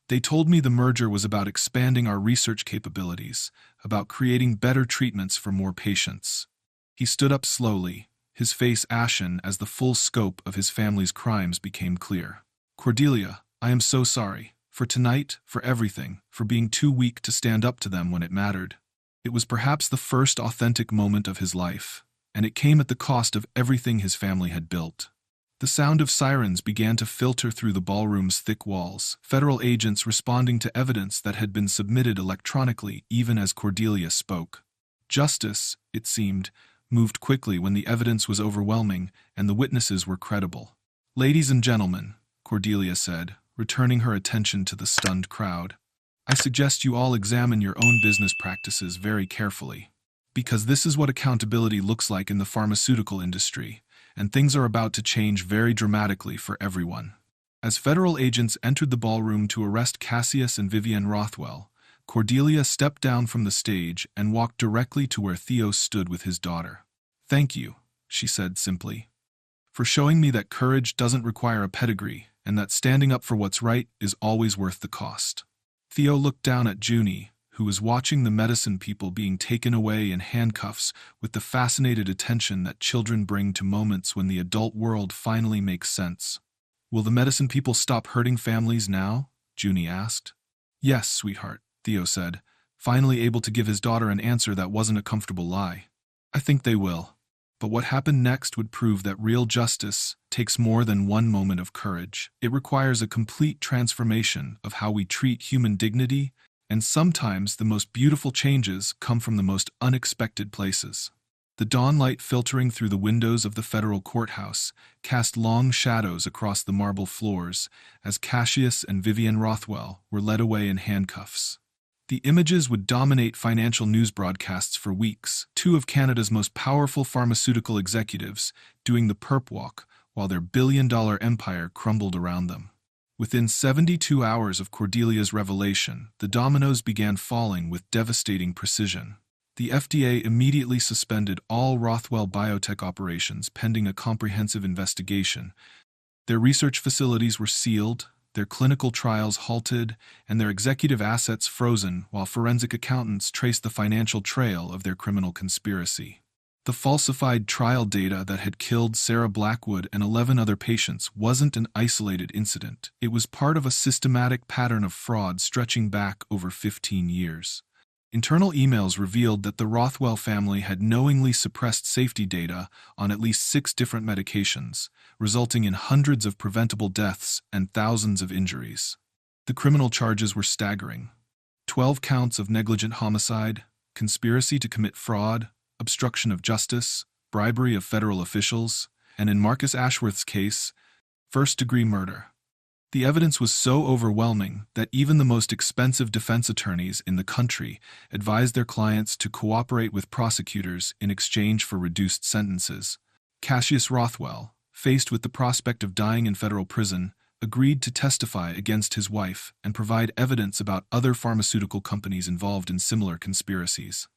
They told me the merger was about expanding our research capabilities, about creating better treatments for more patients." He stood up slowly, his face ashen as the full scope of his family's crimes became clear. "Cordelia, I am so sorry. For tonight, for everything, for being too weak to stand up to them when it mattered." It was perhaps the first authentic moment of his life, and it came at the cost of everything his family had built. The sound of sirens began to filter through the ballroom's thick walls, federal agents responding to evidence that had been submitted electronically even as Cordelia spoke. Justice, it seemed, moved quickly when the evidence was overwhelming and the witnesses were credible. "Ladies and gentlemen," Cordelia said, returning her attention to the stunned crowd, "I suggest you all examine your own business practices very carefully. Because this is what accountability looks like in the pharmaceutical industry, and things are about to change very dramatically for everyone." As federal agents entered the ballroom to arrest Cassius and Vivienne Rothwell, Cordelia stepped down from the stage and walked directly to where Theo stood with his daughter. "Thank you," she said simply, "for showing me that courage doesn't require a pedigree and that standing up for what's right is always worth the cost." Theo looked down at Junie, who was watching the medicine people being taken away in handcuffs with the fascinated attention that children bring to moments when the adult world finally makes sense. "Will the medicine people stop hurting families now?" Junie asked. "Yes, sweetheart," Theo said, finally able to give his daughter an answer that wasn't a comfortable lie. "I think they will. But what happened next would prove that real justice takes more than one moment of courage. It requires a complete transformation of how we treat human dignity, and sometimes the most beautiful changes come from the most unexpected places." The dawn light filtering through the windows of the federal courthouse cast long shadows across the marble floors as Cassius and Vivienne Rothwell were led away in handcuffs. The images would dominate financial news broadcasts for weeks, two of Canada's most powerful pharmaceutical executives doing the perp walk while their billion-dollar empire crumbled around them. Within 72 hours of Cordelia's revelation, the dominoes began falling with devastating precision. The FDA immediately suspended all Rothwell biotech operations pending a comprehensive investigation. Their research facilities were sealed, their clinical trials halted, and their executive assets frozen while forensic accountants traced the financial trail of their criminal conspiracy. The falsified trial data that had killed Sarah Blackwood and 11 other patients wasn't an isolated incident. It was part of a systematic pattern of fraud stretching back over 15 years. Internal emails revealed that the Rothwell family had knowingly suppressed safety data on at least 6 different medications, resulting in hundreds of preventable deaths and thousands of injuries. The criminal charges were staggering: 12 counts of negligent homicide, conspiracy to commit fraud, obstruction of justice, bribery of federal officials, and in Marcus Ashworth's case, first-degree murder. The evidence was so overwhelming that even the most expensive defense attorneys in the country advised their clients to cooperate with prosecutors in exchange for reduced sentences. Cassius Rothwell, faced with the prospect of dying in federal prison, agreed to testify against his wife and provide evidence about other pharmaceutical companies involved in similar conspiracies.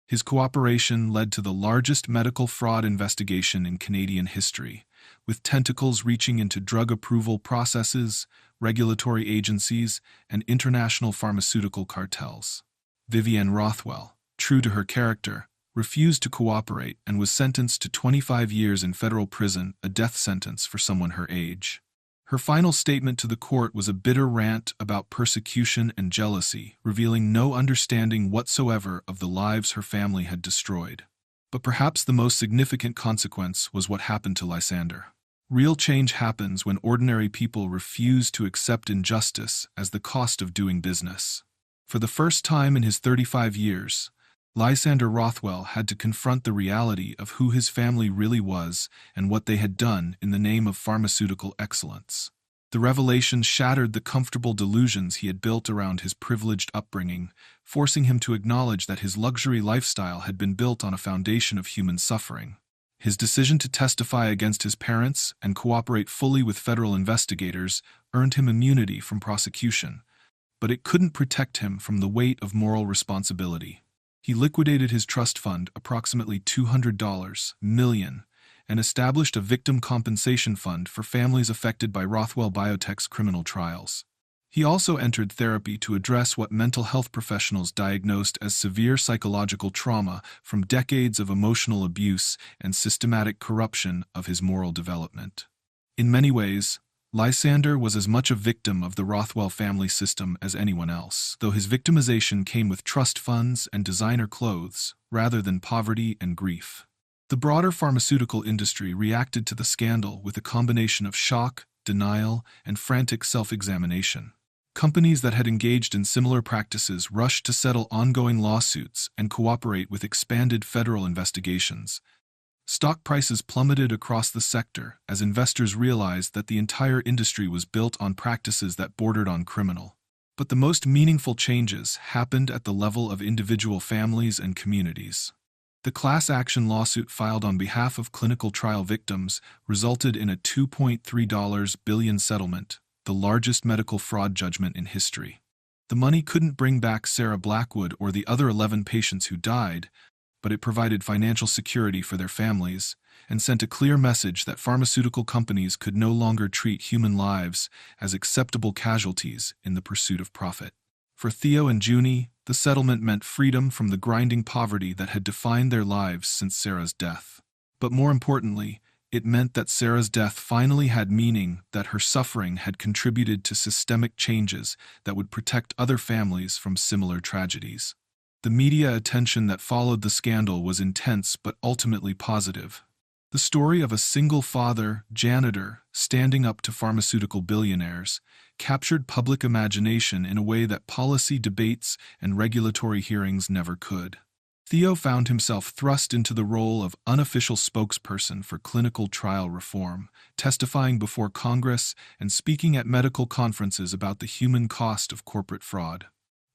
His cooperation led to the largest medical fraud investigation in Canadian history, with tentacles reaching into drug approval processes, regulatory agencies, and international pharmaceutical cartels. Vivienne Rothwell, true to her character, refused to cooperate and was sentenced to 25 years in federal prison, a death sentence for someone her age. Her final statement to the court was a bitter rant about persecution and jealousy, revealing no understanding whatsoever of the lives her family had destroyed. But perhaps the most significant consequence was what happened to Lysander. Real change happens when ordinary people refuse to accept injustice as the cost of doing business. For the first time in his 35 years, Lysander Rothwell had to confront the reality of who his family really was and what they had done in the name of pharmaceutical excellence. The revelation shattered the comfortable delusions he had built around his privileged upbringing, forcing him to acknowledge that his luxury lifestyle had been built on a foundation of human suffering. His decision to testify against his parents and cooperate fully with federal investigators earned him immunity from prosecution, but it couldn't protect him from the weight of moral responsibility. He liquidated his trust fund, approximately $200 million, and established a victim compensation fund for families affected by Rothwell Biotech's criminal trials. He also entered therapy to address what mental health professionals diagnosed as severe psychological trauma from decades of emotional abuse and systematic corruption of his moral development. In many ways, Lysander was as much a victim of the Rothwell family system as anyone else, though his victimization came with trust funds and designer clothes, rather than poverty and grief. The broader pharmaceutical industry reacted to the scandal with a combination of shock, denial, and frantic self-examination. Companies that had engaged in similar practices rushed to settle ongoing lawsuits and cooperate with expanded federal investigations, Stock prices plummeted across the sector as investors realized that the entire industry was built on practices that bordered on criminal. But the most meaningful changes happened at the level of individual families and communities. The class action lawsuit filed on behalf of clinical trial victims resulted in a $2.3 billion settlement, the largest medical fraud judgment in history. The money couldn't bring back Sarah Blackwood or the other 11 patients who died, but it provided financial security for their families and sent a clear message that pharmaceutical companies could no longer treat human lives as acceptable casualties in the pursuit of profit. For Theo and Junie, the settlement meant freedom from the grinding poverty that had defined their lives since Sarah's death. But more importantly, it meant that Sarah's death finally had meaning, that her suffering had contributed to systemic changes that would protect other families from similar tragedies. The media attention that followed the scandal was intense but ultimately positive. The story of a single father, janitor, standing up to pharmaceutical billionaires captured public imagination in a way that policy debates and regulatory hearings never could. Theo found himself thrust into the role of unofficial spokesperson for clinical trial reform, testifying before Congress and speaking at medical conferences about the human cost of corporate fraud.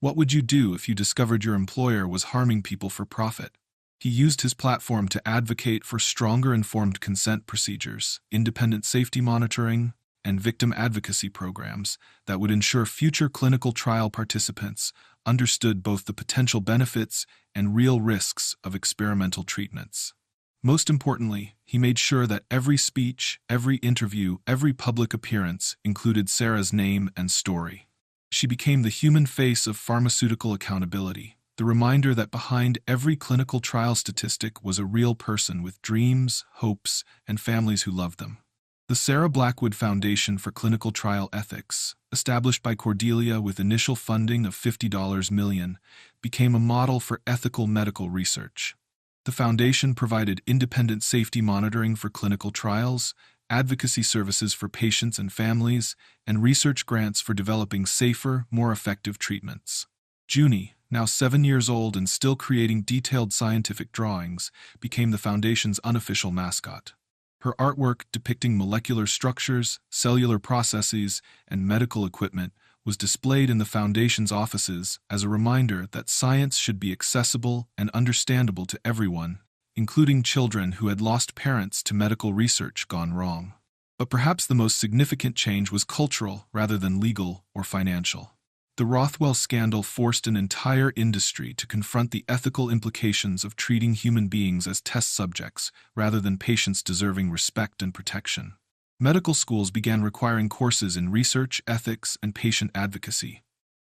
What would you do if you discovered your employer was harming people for profit? He used his platform to advocate for stronger informed consent procedures, independent safety monitoring, and victim advocacy programs that would ensure future clinical trial participants understood both the potential benefits and real risks of experimental treatments. Most importantly, he made sure that every speech, every interview, every public appearance included Sarah's name and story. She became the human face of pharmaceutical accountability, the reminder that behind every clinical trial statistic was a real person with dreams, hopes, and families who loved them. The Sarah Blackwood Foundation for Clinical Trial Ethics, established by Cordelia with initial funding of $50 million, became a model for ethical medical research. The foundation provided independent safety monitoring for clinical trials, advocacy services for patients and families, and research grants for developing safer, more effective treatments. Junie, now 7 years old and still creating detailed scientific drawings, became the foundation's unofficial mascot. Her artwork depicting molecular structures, cellular processes, and medical equipment was displayed in the foundation's offices as a reminder that science should be accessible and understandable to everyone, including children who had lost parents to medical research gone wrong. But perhaps the most significant change was cultural rather than legal or financial. The Rothwell scandal forced an entire industry to confront the ethical implications of treating human beings as test subjects rather than patients deserving respect and protection. Medical schools began requiring courses in research, ethics, and patient advocacy.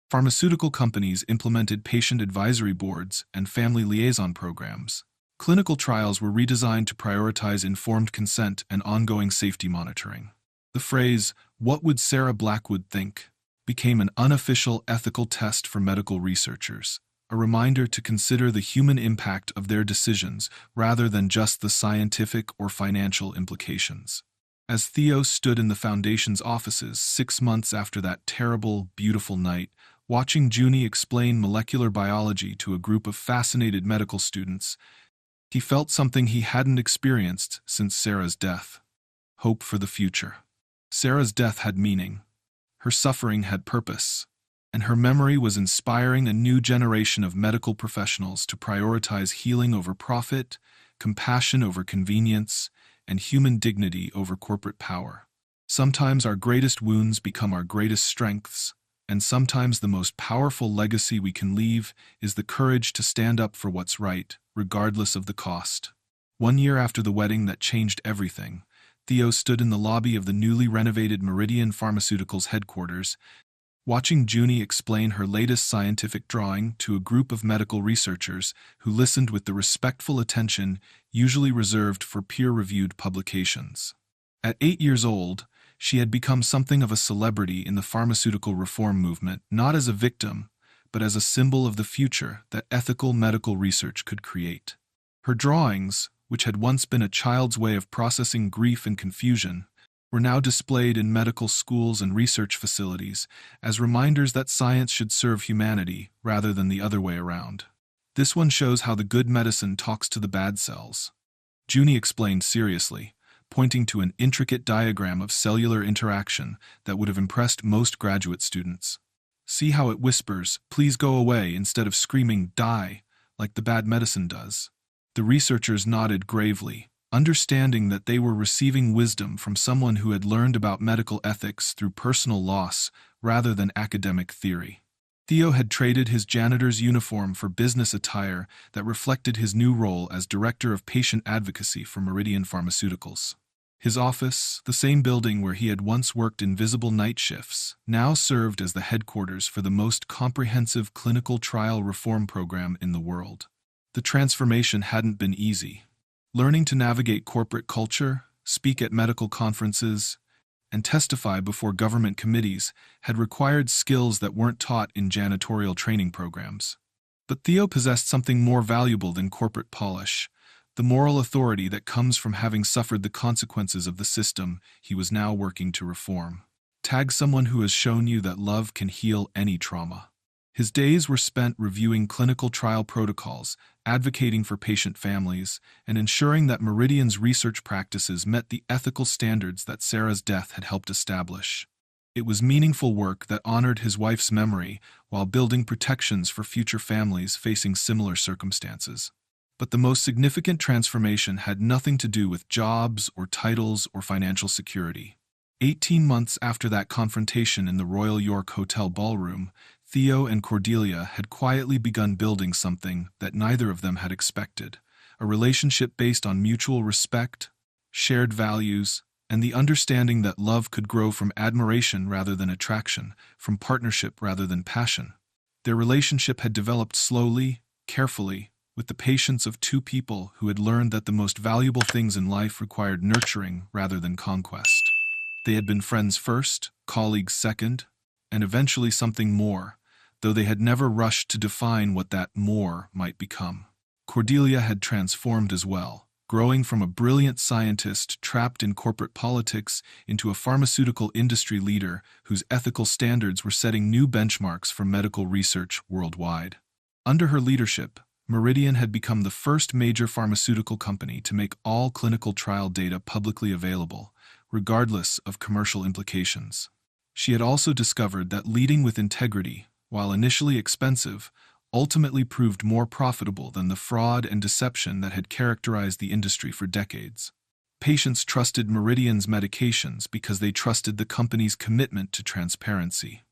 Pharmaceutical companies implemented patient advisory boards and family liaison programs. Clinical trials were redesigned to prioritize informed consent and ongoing safety monitoring. The phrase, "What would Sarah Blackwood think?" became an unofficial ethical test for medical researchers, a reminder to consider the human impact of their decisions rather than just the scientific or financial implications. As Theo stood in the Foundation's offices 6 months after that terrible, beautiful night, watching Junie explain molecular biology to a group of fascinated medical students, he felt something he hadn't experienced since Sarah's death: hope for the future. Sarah's death had meaning. Her suffering had purpose, and her memory was inspiring a new generation of medical professionals to prioritize healing over profit, compassion over convenience, and human dignity over corporate power. Sometimes our greatest wounds become our greatest strengths, and sometimes the most powerful legacy we can leave is the courage to stand up for what's right, regardless of the cost. 1 year after the wedding that changed everything, Theo stood in the lobby of the newly renovated Meridian Pharmaceuticals headquarters, watching Junie explain her latest scientific drawing to a group of medical researchers who listened with the respectful attention usually reserved for peer-reviewed publications. At 8 years old, she had become something of a celebrity in the pharmaceutical reform movement, not as a victim, but as a symbol of the future that ethical medical research could create. Her drawings, which had once been a child's way of processing grief and confusion, were now displayed in medical schools and research facilities as reminders that science should serve humanity rather than the other way around. This one shows how the good medicine talks to the bad cells. Junie explained seriously, pointing to an intricate diagram of cellular interaction that would have impressed most graduate students. See how it whispers, "Please go away," instead of screaming, "Die," like the bad medicine does. The researchers nodded gravely, understanding that they were receiving wisdom from someone who had learned about medical ethics through personal loss rather than academic theory. Theo had traded his janitor's uniform for business attire that reflected his new role as Director of Patient Advocacy for Meridian Pharmaceuticals. His office, the same building where he had once worked invisible night shifts, now served as the headquarters for the most comprehensive clinical trial reform program in the world. The transformation hadn't been easy. Learning to navigate corporate culture, speak at medical conferences, and testify before government committees had required skills that weren't taught in janitorial training programs. But Theo possessed something more valuable than corporate polish, the moral authority that comes from having suffered the consequences of the system he was now working to reform. Tag someone who has shown you that love can heal any trauma. His days were spent reviewing clinical trial protocols, advocating for patient families, and ensuring that Meridian's research practices met the ethical standards that Sarah's death had helped establish. It was meaningful work that honored his wife's memory while building protections for future families facing similar circumstances. But the most significant transformation had nothing to do with jobs or titles or financial security. 18 months after that confrontation in the Royal York Hotel ballroom, Theo and Cordelia had quietly begun building something that neither of them had expected, a relationship based on mutual respect, shared values, and the understanding that love could grow from admiration rather than attraction, from partnership rather than passion. Their relationship had developed slowly, carefully, with the patience of two people who had learned that the most valuable things in life required nurturing rather than conquest. They had been friends first, colleagues second, and eventually something more, though they had never rushed to define what that more might become. Cordelia had transformed as well, growing from a brilliant scientist trapped in corporate politics into a pharmaceutical industry leader whose ethical standards were setting new benchmarks for medical research worldwide. Under her leadership, Meridian had become the first major pharmaceutical company to make all clinical trial data publicly available, regardless of commercial implications. She had also discovered that leading with integrity, while initially expensive, ultimately proved more profitable than the fraud and deception that had characterized the industry for decades. Patients trusted Meridian's medications because they trusted the company's commitment to transparency.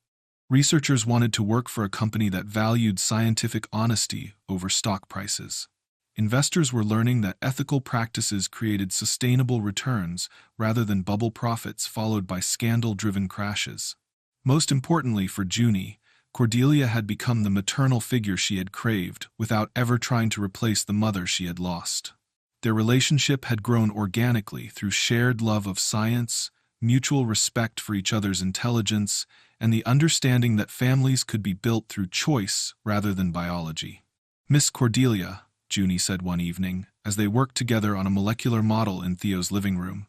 Researchers wanted to work for a company that valued scientific honesty over stock prices. Investors were learning that ethical practices created sustainable returns rather than bubble profits followed by scandal-driven crashes. Most importantly for Junie, Cordelia had become the maternal figure she had craved without ever trying to replace the mother she had lost. Their relationship had grown organically through shared love of science, mutual respect for each other's intelligence, and the understanding that families could be built through choice rather than biology. "Miss Cordelia," Junie said one evening, as they worked together on a molecular model in Theo's living room,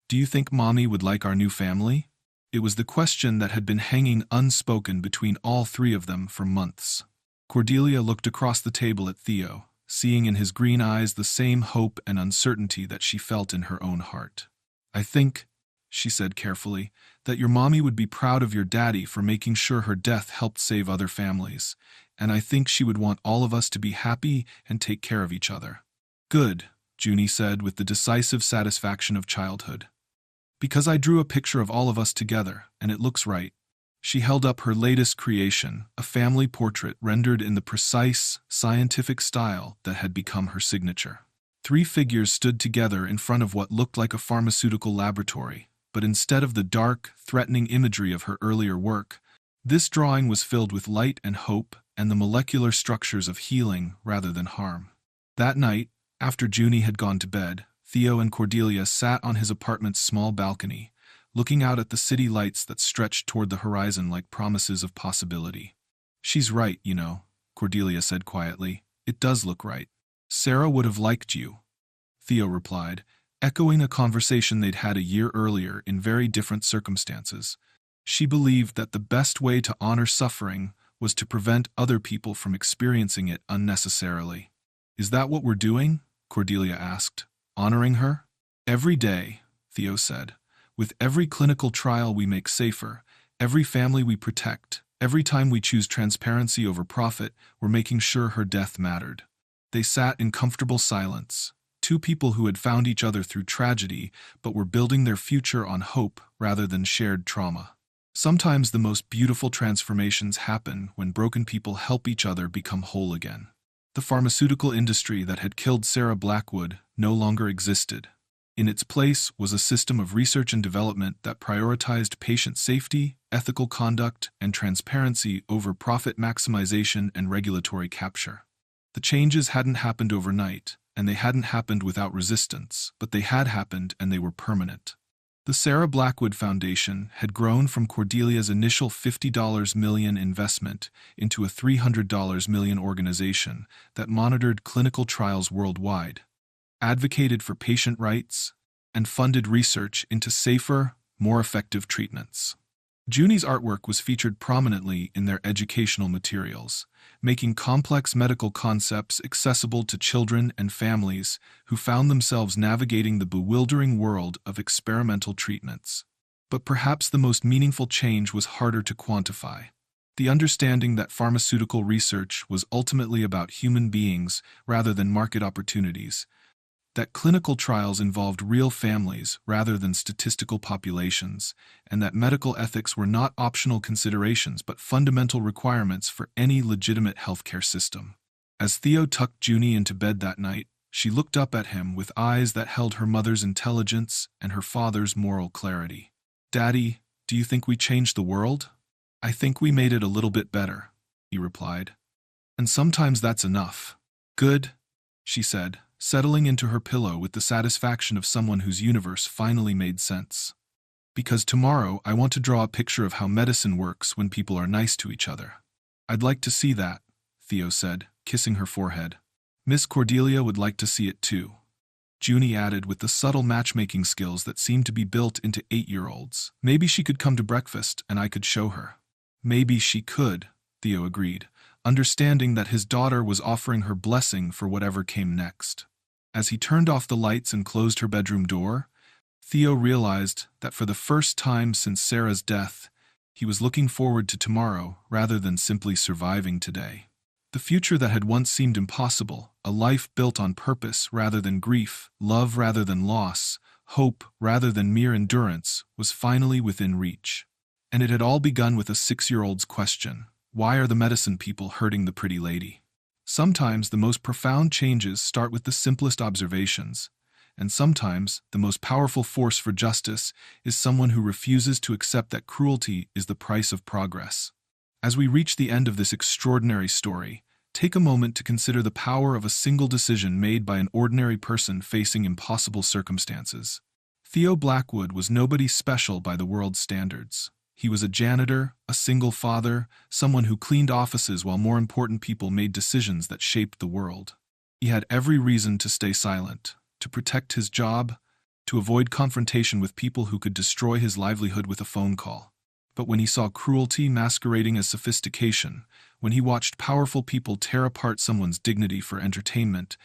"do you think Mommy would like our new family?" It was the question that had been hanging unspoken between all three of them for months. Cordelia looked across the table at Theo, seeing in his green eyes the same hope and uncertainty that she felt in her own heart. "I think," she said carefully, "that your mommy would be proud of your daddy for making sure her death helped save other families, and I think she would want all of us to be happy and take care of each other." "Good," Junie said with the decisive satisfaction of childhood. "Because I drew a picture of all of us together, and it looks right." She held up her latest creation, a family portrait rendered in the precise, scientific style that had become her signature. Three figures stood together in front of what looked like a pharmaceutical laboratory, but instead of the dark, threatening imagery of her earlier work, this drawing was filled with light and hope and the molecular structures of healing rather than harm. That night, after Junie had gone to bed, Theo and Cordelia sat on his apartment's small balcony, looking out at the city lights that stretched toward the horizon like promises of possibility. "She's right, you know," Cordelia said quietly. "It does look right." "Sarah would have liked you," Theo replied, echoing a conversation they'd had a year earlier in very different circumstances. She believed that the best way to honor suffering was to prevent other people from experiencing it unnecessarily. "Is that what we're doing?" Cordelia asked, Honoring her? Every day, Theo said. With every clinical trial we make safer, every family we protect, every time we choose transparency over profit, we're making sure her death mattered. They sat in comfortable silence, two people who had found each other through tragedy but were building their future on hope rather than shared trauma. Sometimes the most beautiful transformations happen when broken people help each other become whole again. The pharmaceutical industry that had killed Sarah Blackwood no longer existed. In its place was a system of research and development that prioritized patient safety, ethical conduct, and transparency over profit maximization and regulatory capture. The changes hadn't happened overnight, and they hadn't happened without resistance, but they had happened and they were permanent. The Sarah Blackwood Foundation had grown from Cordelia's initial $50 million investment into a $300 million organization that monitored clinical trials worldwide, advocated for patient rights, and funded research into safer, more effective treatments. Junie's artwork was featured prominently in their educational materials, making complex medical concepts accessible to children and families who found themselves navigating the bewildering world of experimental treatments. But perhaps the most meaningful change was harder to quantify. The understanding that pharmaceutical research was ultimately about human beings rather than market opportunities, that clinical trials involved real families rather than statistical populations, and that medical ethics were not optional considerations but fundamental requirements for any legitimate healthcare system. As Theo tucked Junie into bed that night, she looked up at him with eyes that held her mother's intelligence and her father's moral clarity. "Daddy, do you think we changed the world?" "I think we made it a little bit better," he replied. "And sometimes that's enough." "Good," she said, settling into her pillow with the satisfaction of someone whose universe finally made sense. "Because tomorrow I want to draw a picture of how medicine works when people are nice to each other." "I'd like to see that," Theo said, kissing her forehead. "Miss Cordelia would like to see it too," Junie added with the subtle matchmaking skills that seemed to be built into 8-year-olds. "Maybe she could come to breakfast and I could show her." "Maybe she could," Theo agreed, understanding that his daughter was offering her blessing for whatever came next. As he turned off the lights and closed her bedroom door, Theo realized that for the first time since Sarah's death, he was looking forward to tomorrow rather than simply surviving today. The future that had once seemed impossible, a life built on purpose rather than grief, love rather than loss, hope rather than mere endurance, was finally within reach. And it had all begun with a 6-year-old's question: why are the medicine people hurting the pretty lady? Sometimes the most profound changes start with the simplest observations, and sometimes the most powerful force for justice is someone who refuses to accept that cruelty is the price of progress. As we reach the end of this extraordinary story, take a moment to consider the power of a single decision made by an ordinary person facing impossible circumstances. Theo Blackwood was nobody special by the world's standards. He was a janitor, a single father, someone who cleaned offices while more important people made decisions that shaped the world. He had every reason to stay silent, to protect his job, to avoid confrontation with people who could destroy his livelihood with a phone call. But when he saw cruelty masquerading as sophistication, when he watched powerful people tear apart someone's dignity for entertainment,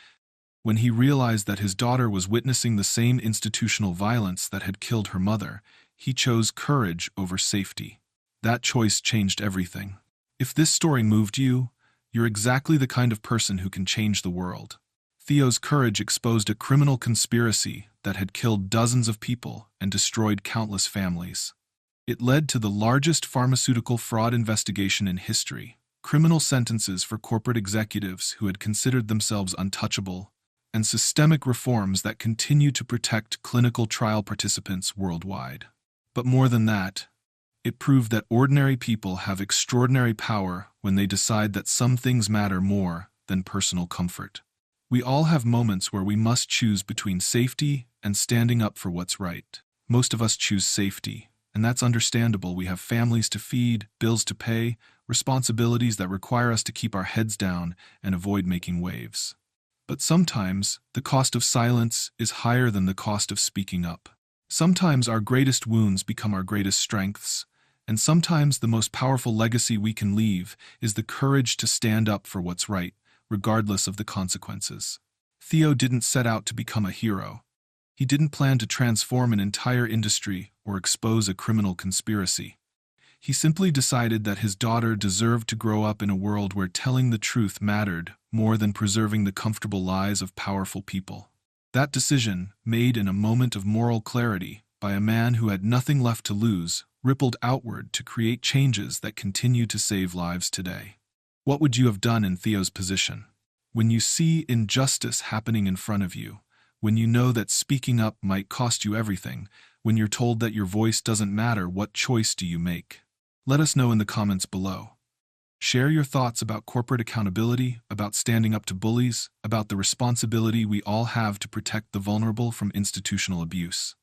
when he realized that his daughter was witnessing the same institutional violence that had killed her mother, he chose courage over safety. That choice changed everything. If this story moved you, you're exactly the kind of person who can change the world. Theo's courage exposed a criminal conspiracy that had killed dozens of people and destroyed countless families. It led to the largest pharmaceutical fraud investigation in history, criminal sentences for corporate executives who had considered themselves untouchable, and systemic reforms that continue to protect clinical trial participants worldwide. But more than that, it proved that ordinary people have extraordinary power when they decide that some things matter more than personal comfort. We all have moments where we must choose between safety and standing up for what's right. Most of us choose safety, and that's understandable. We have families to feed, bills to pay, responsibilities that require us to keep our heads down and avoid making waves. But sometimes, the cost of silence is higher than the cost of speaking up. Sometimes our greatest wounds become our greatest strengths, and sometimes the most powerful legacy we can leave is the courage to stand up for what's right, regardless of the consequences. Theo didn't set out to become a hero. He didn't plan to transform an entire industry or expose a criminal conspiracy. He simply decided that his daughter deserved to grow up in a world where telling the truth mattered more than preserving the comfortable lies of powerful people. That decision, made in a moment of moral clarity by a man who had nothing left to lose, rippled outward to create changes that continue to save lives today. What would you have done in Theo's position? When you see injustice happening in front of you, when you know that speaking up might cost you everything, when you're told that your voice doesn't matter, what choice do you make? Let us know in the comments below. Share your thoughts about corporate accountability, about standing up to bullies, about the responsibility we all have to protect the vulnerable from institutional abuse.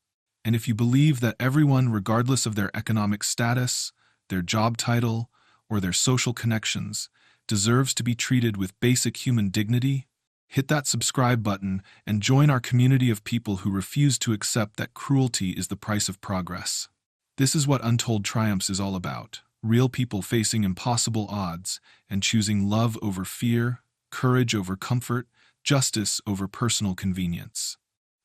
And if you believe that everyone, regardless of their economic status, their job title, or their social connections, deserves to be treated with basic human dignity, hit that subscribe button and join our community of people who refuse to accept that cruelty is the price of progress. This is what Untold Triumphs is all about. Real people facing impossible odds and choosing love over fear, courage over comfort, justice over personal convenience.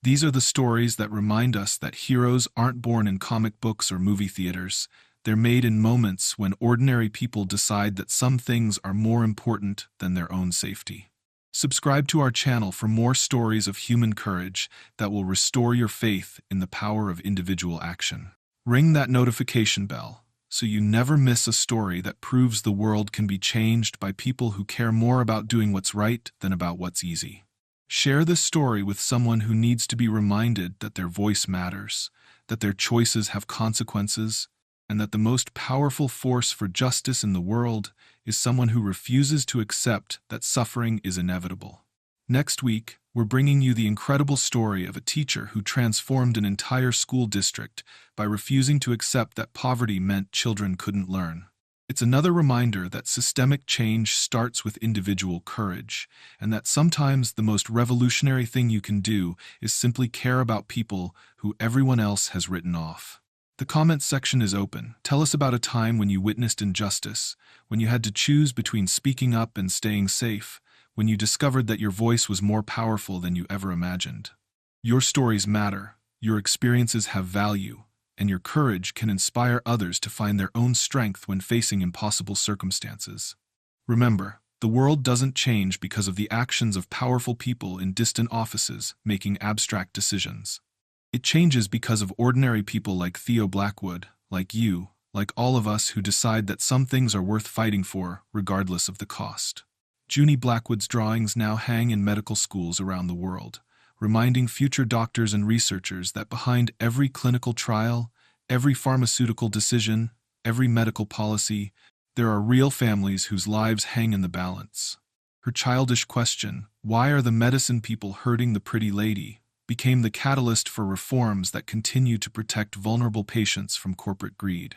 These are the stories that remind us that heroes aren't born in comic books or movie theaters. They're made in moments when ordinary people decide that some things are more important than their own safety. Subscribe to our channel for more stories of human courage that will restore your faith in the power of individual action. Ring that notification bell so you never miss a story that proves the world can be changed by people who care more about doing what's right than about what's easy. Share this story with someone who needs to be reminded that their voice matters, that their choices have consequences, and that the most powerful force for justice in the world is someone who refuses to accept that suffering is inevitable. Next week, we're bringing you the incredible story of a teacher who transformed an entire school district by refusing to accept that poverty meant children couldn't learn. It's another reminder that systemic change starts with individual courage, and that sometimes the most revolutionary thing you can do is simply care about people who everyone else has written off. The comments section is open. Tell us about a time when you witnessed injustice, when you had to choose between speaking up and staying safe, when you discovered that your voice was more powerful than you ever imagined. Your stories matter, your experiences have value, and your courage can inspire others to find their own strength when facing impossible circumstances. Remember, the world doesn't change because of the actions of powerful people in distant offices making abstract decisions. It changes because of ordinary people like Theo Blackwood, like you, like all of us who decide that some things are worth fighting for, regardless of the cost. Junie Blackwood's drawings now hang in medical schools around the world, reminding future doctors and researchers that behind every clinical trial, every pharmaceutical decision, every medical policy, there are real families whose lives hang in the balance. Her childish question, "Why are the medicine people hurting the pretty lady?" became the catalyst for reforms that continue to protect vulnerable patients from corporate greed.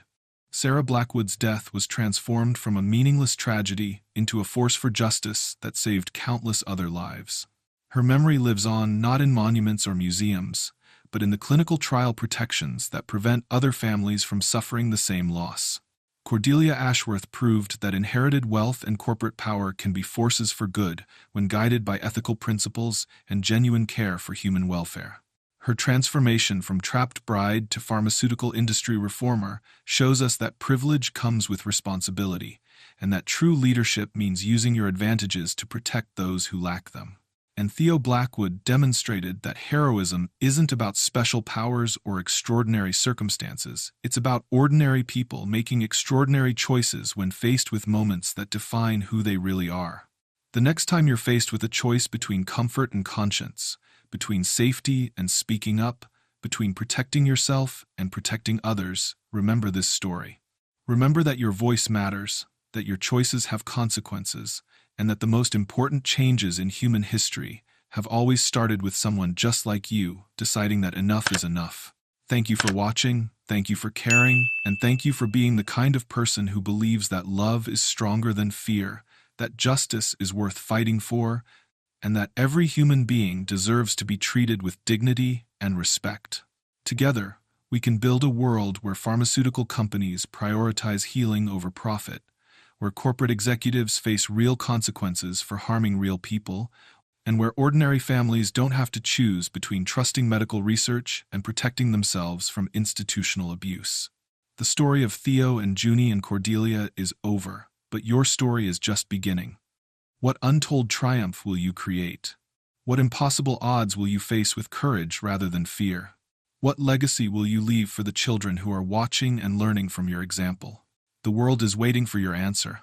Sarah Blackwood's death was transformed from a meaningless tragedy into a force for justice that saved countless other lives. Her memory lives on not in monuments or museums, but in the clinical trial protections that prevent other families from suffering the same loss. Cordelia Ashworth proved that inherited wealth and corporate power can be forces for good when guided by ethical principles and genuine care for human welfare. Her transformation from trapped bride to pharmaceutical industry reformer shows us that privilege comes with responsibility, and that true leadership means using your advantages to protect those who lack them. And Theo Blackwood demonstrated that heroism isn't about special powers or extraordinary circumstances. It's about ordinary people making extraordinary choices when faced with moments that define who they really are. The next time you're faced with a choice between comfort and conscience, between safety and speaking up, between protecting yourself and protecting others, remember this story. Remember that your voice matters, that your choices have consequences, and that the most important changes in human history have always started with someone just like you deciding that enough is enough. Thank you for watching, thank you for caring, and thank you for being the kind of person who believes that love is stronger than fear, that justice is worth fighting for, and that every human being deserves to be treated with dignity and respect. Together, we can build a world where pharmaceutical companies prioritize healing over profit, where corporate executives face real consequences for harming real people, and where ordinary families don't have to choose between trusting medical research and protecting themselves from institutional abuse. The story of Theo and Junie and Cordelia is over, but your story is just beginning. What untold triumph will you create? What impossible odds will you face with courage rather than fear? What legacy will you leave for the children who are watching and learning from your example? The world is waiting for your answer.